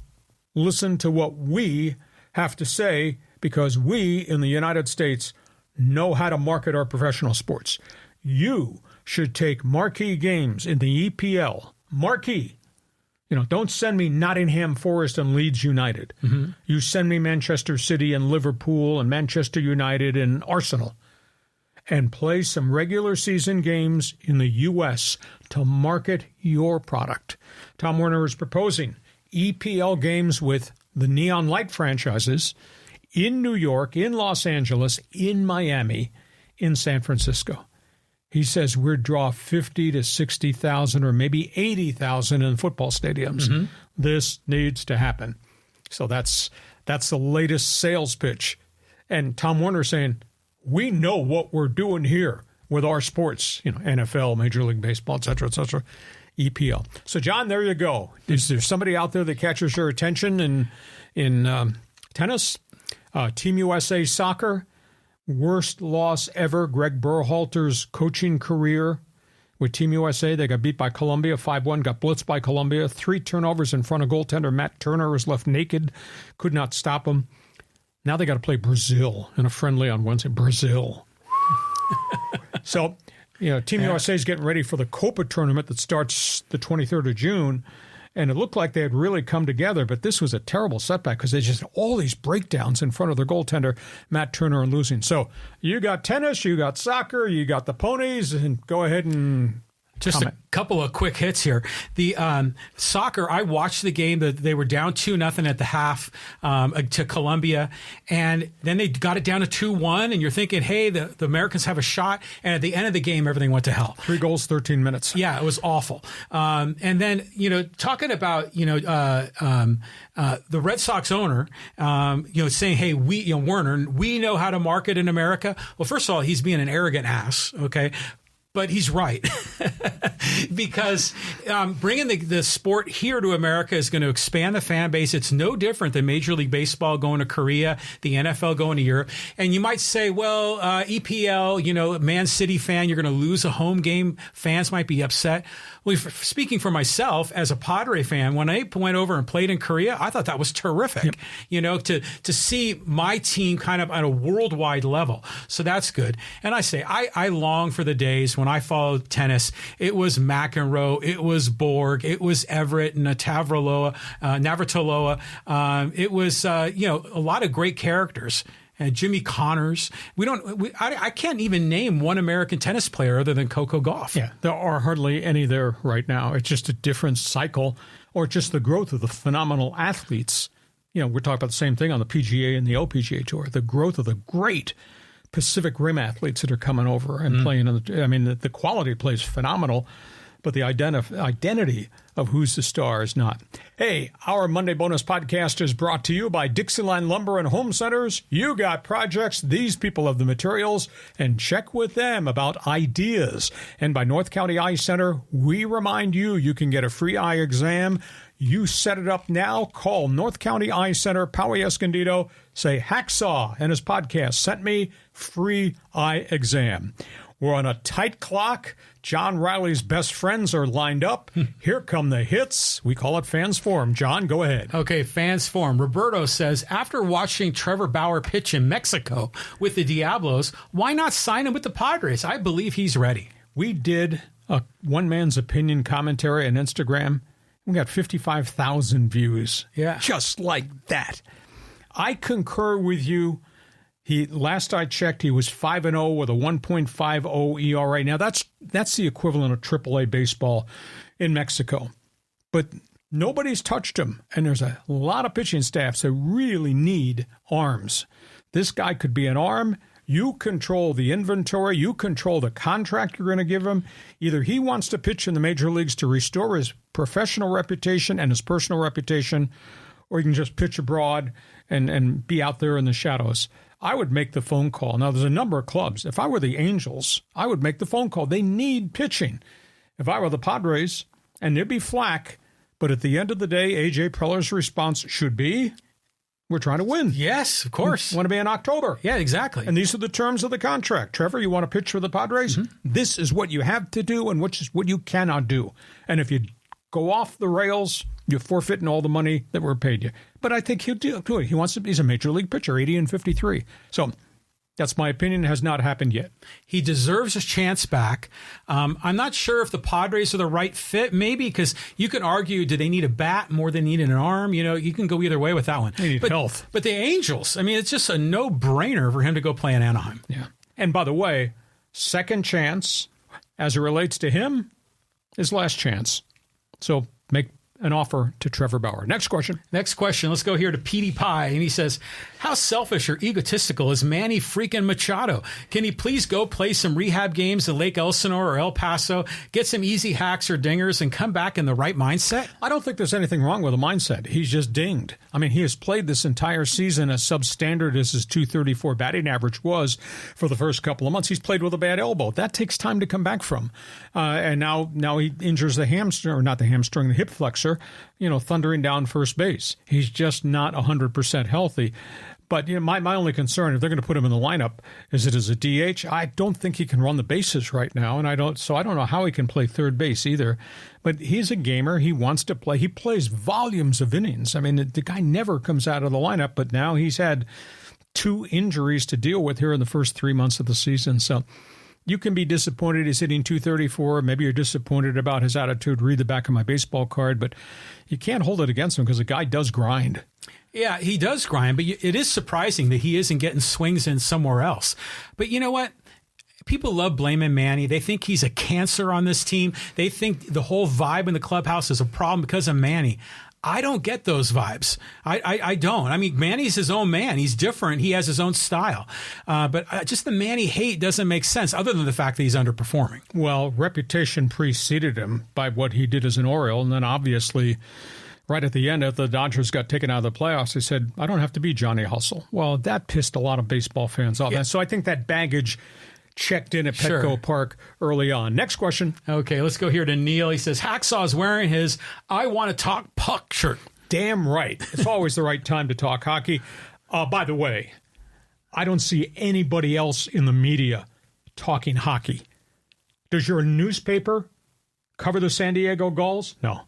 listen to what we have to say because we in the United States know how to market our professional sports. You should take marquee games in the EPL. Marquee. Don't send me Nottingham Forest and Leeds United. Mm-hmm. You send me Manchester City and Liverpool and Manchester United and Arsenal. And play some regular season games in the U.S. to market your product. Tom Werner is proposing EPL games with the Neon Light franchises in New York, in Los Angeles, in Miami, in San Francisco. He says we'd draw 50 to 60,000 or maybe 80,000 in football stadiums. Mm-hmm. This needs to happen. So that's the latest sales pitch. And Tom Werner saying, we know what we're doing here with our sports, NFL, Major League Baseball, et cetera, EPL. So, John, there you go. Is there somebody out there that catches your attention in tennis? Team USA Soccer, worst loss ever. Greg Berhalter's coaching career with Team USA. They got beat by Colombia 5-1, got blitzed by Colombia. 3 turnovers in front of goaltender Matt Turner was left naked, could not stop him. Now they got to play Brazil in a friendly on Wednesday. Brazil. So, Team USA is getting ready for the Copa tournament that starts the 23rd of June. And it looked like they had really come together, but this was a terrible setback because they just had all these breakdowns in front of their goaltender, Matt Turner, and losing. So you got tennis, you got soccer, you got the ponies, and go ahead and just comment. A couple of quick hits here. The soccer, I watched the game. They were down 2-0 at the half to Colombia, and then they got it down to 2-1, and you're thinking, hey, the Americans have a shot, and at the end of the game, everything went to hell. 3 goals, 13 minutes. Yeah, it was awful. And then, talking about, the Red Sox owner, saying, hey, Werner, we know how to market in America. Well, first of all, he's being an arrogant ass, okay? But he's right, because bringing the sport here to America is going to expand the fan base. It's no different than Major League Baseball going to Korea, the NFL going to Europe. And you might say, well, EPL, Man City fan, you're going to lose a home game. Fans might be upset. Well, speaking for myself as a Padre fan, when I went over and played in Korea, I thought that was terrific, to see my team kind of at a worldwide level. So that's good. And I say, I long for the days when I followed tennis. It was McEnroe, it was Borg, it was Everett, Navratilova. It was, a lot of great characters. Jimmy Connors. I can't even name one American tennis player other than Coco Gauff. Yeah, there are hardly any there right now. It's just a different cycle, or just the growth of the phenomenal athletes. We're talking about the same thing on the PGA and the LPGA Tour. The growth of the great Pacific Rim athletes that are coming over and playing. The quality of play is phenomenal, but the identity of who's the star is not. Hey, our Monday Bonus podcast is brought to you by DIXIELINE Lumber and Home Centers. You got projects, these people have the materials, and check with them about ideas. And by North County Eye Center, we remind you can get a free eye exam. You set it up now. Call North County Eye Center, Poway Escondido. Say, Hacksaw and his podcast sent me free eye exam. We're on a tight clock. John Riley's best friends are lined up. Here come the hits. We call it Fans Forum. John, go ahead. Okay, Fans Forum. Roberto says, after watching Trevor Bauer pitch in Mexico with the Diablos, why not sign him with the Padres? I believe he's ready. We did a one man's opinion commentary on Instagram. We got 55,000 views. Yeah. Just like that. I concur with you. Last I checked, he was 5-0 with a 1.50 ERA. Now that's the equivalent of AAA baseball in Mexico. But nobody's touched him, and there's a lot of pitching staffs that really need arms. This guy could be an arm. You control the inventory. You control the contract you're going to give him. Either he wants to pitch in the major leagues to restore his professional reputation and his personal reputation, or he can just pitch abroad and be out there in the shadows. I would make the phone call. Now, there's a number of clubs. If I were the Angels, I would make the phone call. They need pitching. If I were the Padres, And there'd be flack, but at the end of the day, A.J. Preller's response should be, we're trying to win. Yes, of course. We want to be in October. Yeah, exactly. And these are the terms of the contract. Trevor, you want to pitch for the Padres? This is what you have to do and which is what you cannot do. And if you go off the rails, you're forfeiting all the money that we're paid you. But I think he'll do it. He's a major league pitcher, 80 and 53. So that's my opinion. It has not happened yet. He deserves a chance back. I'm not sure if the Padres are the right fit. Maybe because you can argue, do they need a bat more than need an arm? You know, you can go either way with that one. They need health. But the Angels, I mean, it's just a no-brainer for him to go play in Anaheim. Yeah. And by the way, second chance, as it relates to him, is last chance. So make an offer to Trevor Bauer. Next question. Let's go here to Petey Pie. And he says, how selfish or egotistical is Manny freaking Machado? Can he please go play some rehab games in Lake Elsinore or El Paso, get some easy hacks or dingers, and come back in the right mindset? I don't think there's anything wrong with the mindset. He's just dinged. I mean, he has played this entire season as substandard as his .234 batting average was for the first couple of months. He's played with a bad elbow. That takes time to come back from. And now he injures the hamstring, or not the hamstring, the hip flexor, thundering down first base. He's just not 100% healthy. But my only concern, if they're going to put him in the lineup, is it as a DH? I don't think he can run the bases right now, and I don't know how he can play third base either. But he's a gamer. He wants to play. He plays volumes of innings. I mean, the guy never comes out of the lineup, but now he's had 2 injuries to deal with here in the first 3 months of the season. So you can be disappointed he's hitting .234. Maybe you're disappointed about his attitude. Read the back of my baseball card, but you can't hold it against him because the guy does grind. Yeah, he does grind, but it is surprising that he isn't getting swings in somewhere else. But you know what? People love blaming Manny. They think he's a cancer on this team. They think the whole vibe in the clubhouse is a problem because of Manny. I don't get those vibes. I don't. I mean, Manny's his own man. He's different. He has his own style. But just the Manny hate doesn't make sense other than the fact that he's underperforming. Well, reputation preceded him by what he did as an Oriole. And then obviously, right at the end, after the Dodgers got taken out of the playoffs, he said, I don't have to be Johnny Hustle. Well, that pissed a lot of baseball fans off. Yeah. So I think that baggage checked in at Petco Park early on. Next question. Okay, let's go here to Neil. He says, Hacksaw's wearing his I Want to Talk Puck shirt. Damn right. It's always the right time to talk hockey. By the way, I don't see anybody else in the media talking hockey. Does your newspaper cover the San Diego Gulls? No.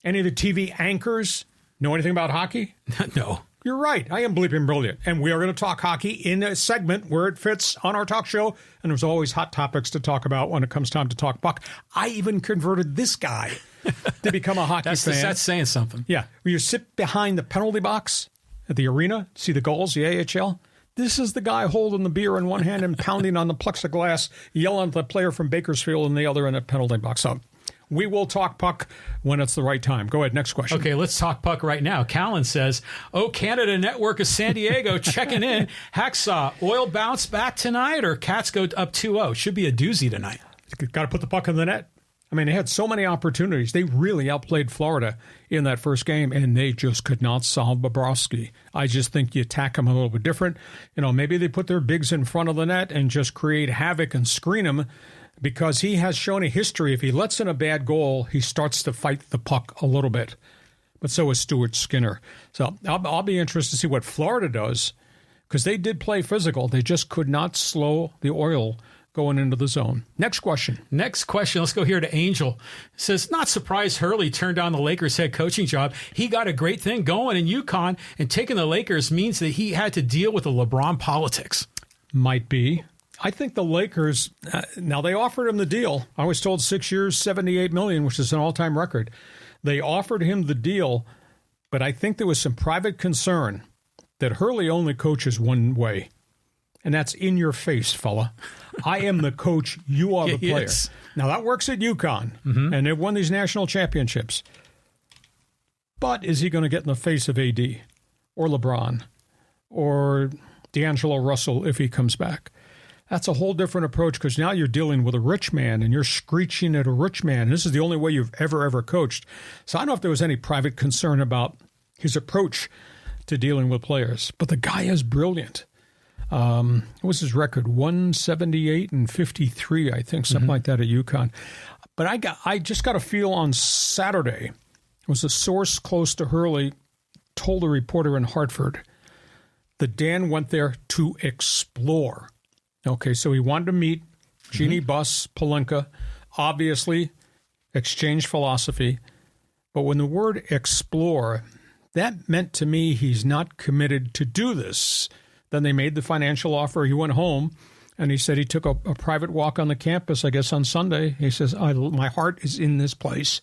Any of the TV anchors know anything about hockey? No. You're right. I am bleeping brilliant. And we are going to talk hockey in a segment where it fits on our talk show. And there's always hot topics to talk about when it comes time to talk puck. I even converted this guy to become a hockey fan. That's saying something. Yeah. When you sit behind the penalty box at the arena, see the goals, the AHL. This is the guy holding the beer in one hand and pounding on the plexiglass, yelling at the player from Bakersfield and the other in a penalty box. So we will talk puck when it's the right time. Go ahead, next question. Okay, let's talk puck right now. Callan says, Canada Network of San Diego checking in. Hacksaw, Oil bounce back tonight or Cats go up 2-0? Should be a doozy tonight. Got to put the puck in the net. I mean, they had so many opportunities. They really outplayed Florida in that first game, and they just could not solve Bobrovsky. I just think you attack them a little bit different. Maybe they put their bigs in front of the net and just create havoc and screen them, because he has shown a history. If he lets in a bad goal, he starts to fight the puck a little bit. But so is Stuart Skinner. So I'll be interested to see what Florida does, because they did play physical. They just could not slow the Oil going into the zone. Next question. Let's go here to Angel. It says, not surprised Hurley turned down the Lakers head coaching job. He got a great thing going in UConn, and taking the Lakers means that he had to deal with the LeBron politics. Might be. I think the Lakers, now they offered him the deal. I was told 6 years, $78 million, which is an all-time record. They offered him the deal, but I think there was some private concern that Hurley only coaches one way, and that's in your face, fella. I am the coach, you are the player. Yes. Now, that works at UConn, and they've won these national championships. But is he going to get in the face of AD or LeBron or D'Angelo Russell if he comes back? That's a whole different approach, because now you're dealing with a rich man and you're screeching at a rich man. This is the only way you've ever coached. So I don't know if there was any private concern about his approach to dealing with players. But the guy is brilliant. What was his record? 178 and 53, I think, something like that at UConn. But I just got a feel on Saturday. It was a source close to Hurley told a reporter in Hartford that Dan went there to explore. Okay, so he wanted to meet Jeannie Buss, Palenka, obviously exchange philosophy. But when the word explore, that meant to me he's not committed to do this. Then they made the financial offer. He went home, and he said he took a private walk on the campus, I guess on Sunday. He says, my heart is in this place.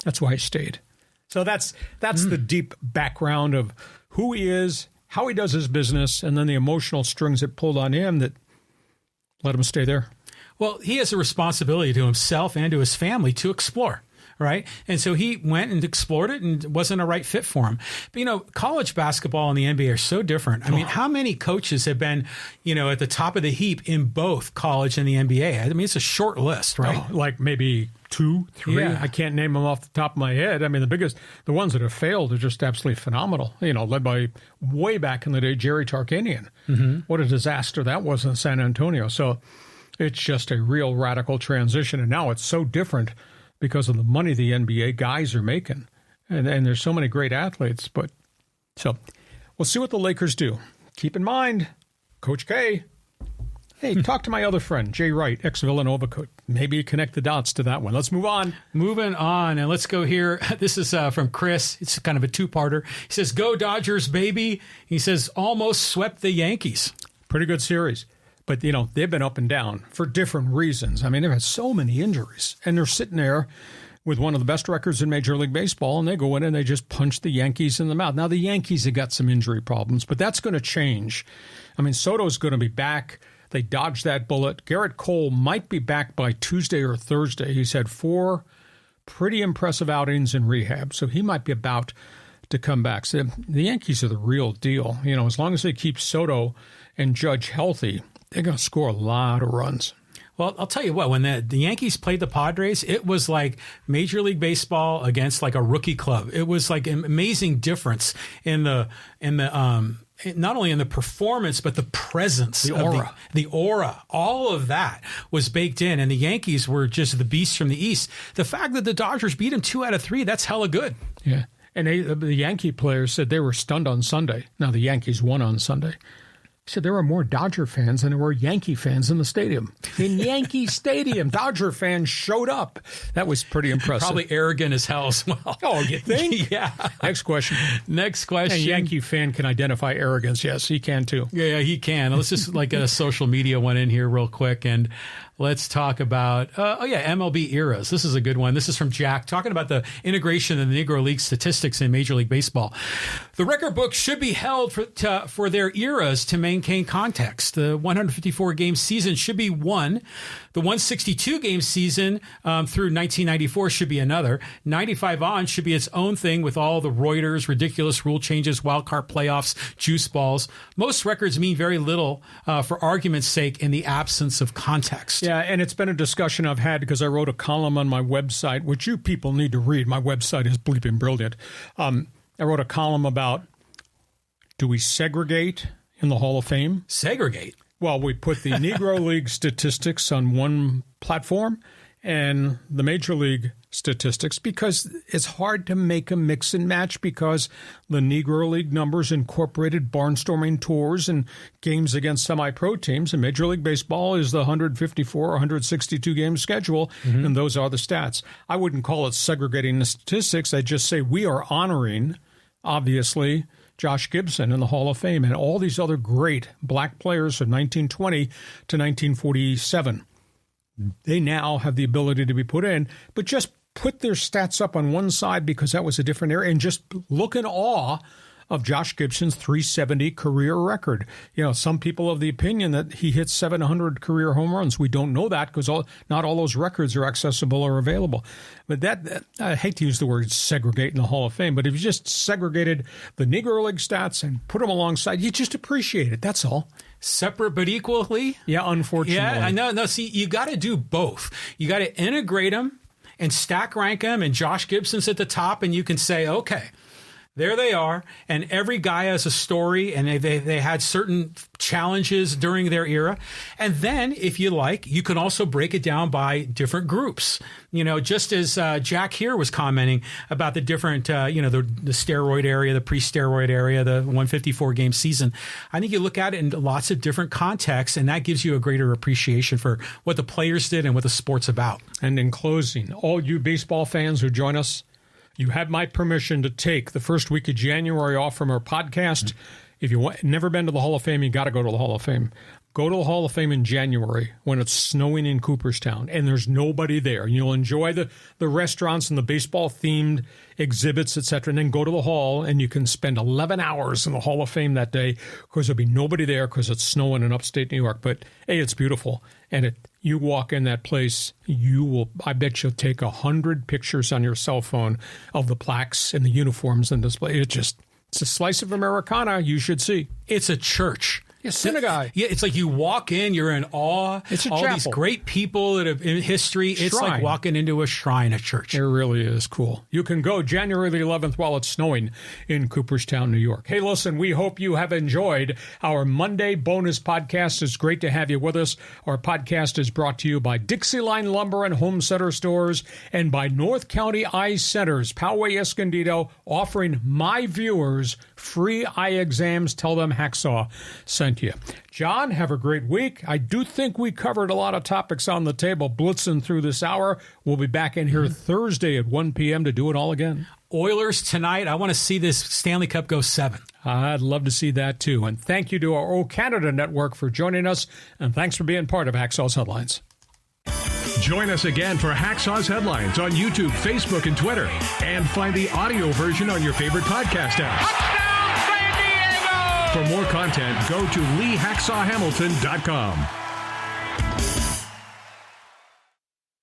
That's why I stayed. So that's the deep background of who he is, how he does his business, and then the emotional strings that pulled on him that let him stay there. Well, he has a responsibility to himself and to his family to explore, right? And so he went and explored it, and it wasn't a right fit for him. But, college basketball and the NBA are so different. I mean, how many coaches have been, at the top of the heap in both college and the NBA? I mean, it's a short list, right? Oh, like maybe 2, 3. Yeah. I can't name them off the top of my head. I mean, the ones that have failed are just absolutely phenomenal. Led by way back in the day, Jerry Tarkanian. Mm-hmm. What a disaster that was in San Antonio. So it's just a real radical transition. And now it's so different because of the money the NBA guys are making. And there's so many great athletes. So we'll see what the Lakers do. Keep in mind, Coach K. Hey, talk to my other friend, Jay Wright, ex-Villanova coach. Maybe you connect the dots to that one. Let's move on. Moving on, and let's go here. This is from Chris. It's kind of a two-parter. He says, go Dodgers, baby. He says, almost swept the Yankees. Pretty good series. But, they've been up and down for different reasons. I mean, they've had so many injuries, and they're sitting there with one of the best records in Major League Baseball, and they go in and they just punch the Yankees in the mouth. Now, the Yankees have got some injury problems, but that's going to change. I mean, Soto's going to be back. They dodged that bullet. Garrett Cole might be back by Tuesday or Thursday. He's had 4 pretty impressive outings in rehab, so he might be about to come back. So the Yankees are the real deal. As long as they keep Soto and Judge healthy, they're going to score a lot of runs. Well, I'll tell you what, when the Yankees played the Padres, it was like Major League Baseball against like a rookie club. It was like an amazing difference in the not only in the performance, but the presence, the aura. The aura, all of that was baked in, and the Yankees were just the beasts from the East. The fact that the Dodgers beat them 2 out of 3, that's hella good. Yeah, and the Yankee players said they were stunned on Sunday. Now, the Yankees won on Sunday. He said there were more Dodger fans than there were Yankee fans in the stadium. In Yankee Stadium, Dodger fans showed up. That was pretty impressive. Probably arrogant as hell as well. Oh, you think? Yeah. Next question. A Yankee fan can identify arrogance. Yes, he can too. Yeah, he can. Let's just get a social media one in here real quick, and let's talk about, MLB eras. This is a good one. This is from Jack, talking about the integration of the Negro League statistics in Major League Baseball. The record book should be held for their eras to maintain context. The 154-game season should be one. The 162-game season through 1994 should be another. 95 on should be its own thing with all the Reuters, ridiculous rule changes, wildcard playoffs, juice balls. Most records mean very little for argument's sake in the absence of context. Yeah, and it's been a discussion I've had because I wrote a column on my website, which you people need to read. My website is bleeping brilliant. I wrote a column about, do we segregate in the Hall of Fame? Segregate? Well, we put the Negro League statistics on one platform and the Major League statistics because it's hard to make a mix and match because the Negro League numbers incorporated barnstorming tours and games against semi-pro teams, and Major League Baseball is the 154 or 162 game schedule, and those are the stats. I wouldn't call it segregating the statistics. I'd just say we are honoring, obviously, Josh Gibson in the Hall of Fame and all these other great black players from 1920 to 1947. They now have the ability to be put in, but just put their stats up on one side because that was a different era and just look in awe of Josh Gibson's 370 career record. Some people of the opinion that he hit 700 career home runs. We don't know that because not all those records are accessible or available. But that I hate to use the word segregate in the Hall of Fame, but if you just segregated the Negro League stats and put them alongside, you just appreciate it. That's all. Separate but equally? Yeah, unfortunately. Yeah, I know. No, see, you got to do both. You got to integrate them and stack rank them, and Josh Gibson's at the top, and you can say, okay, There they are, and every guy has a story, and they had certain challenges during their era. And then, if you like, you can also break it down by different groups. You know, just as Jack here was commenting about the different, the steroid area, the pre-steroid area, the 154-game season. I think you look at it in lots of different contexts, and that gives you a greater appreciation for what the players did and what the sport's about. And in closing, all you baseball fans who join us, you have my permission to take the first week of January off from our podcast. If you've never been to the Hall of Fame, you got to go to the Hall of Fame. Go to the Hall of Fame in January when it's snowing in Cooperstown and there's nobody there. You'll enjoy the restaurants and the baseball-themed exhibits, etc., and then go to the Hall, and you can spend 11 hours in the Hall of Fame that day because there'll be nobody there because it's snowing in upstate New York. But, hey, it's beautiful. And you walk in that place, I bet you'll take 100 pictures on your cell phone of the plaques and the uniforms and display. It's a slice of Americana you should see. It's a church. Yeah, synagogue. Yeah, it's like you walk in, you're in awe. It's a all chapel. These great people that have in history. It's Shrine. like walking into a shrine at church. It really is cool. You can go January the 11th while it's snowing in Cooperstown, New York. Hey, listen, we hope you have enjoyed our Monday bonus podcast. It's great to have you with us. Our podcast is brought to you by DIXIELINE Lumber and Home Center Stores and by North County Eye Centers. Poway Escondido offering my viewers free eye exams. Tell them Hacksaw sent you. John, have a great week. I do think we covered a lot of topics on the table blitzing through this hour. We'll be back in here Thursday at 1 p.m. to do it all again. Oilers tonight. I want to see this Stanley Cup go 7. I'd love to see that too. And thank you to our O Canada Network for joining us. And thanks for being part of Hacksaw's Headlines. Join us again for Hacksaw's Headlines on YouTube, Facebook, and Twitter. And find the audio version on your favorite podcast apps. For more content, go to LeeHacksawHamilton.com.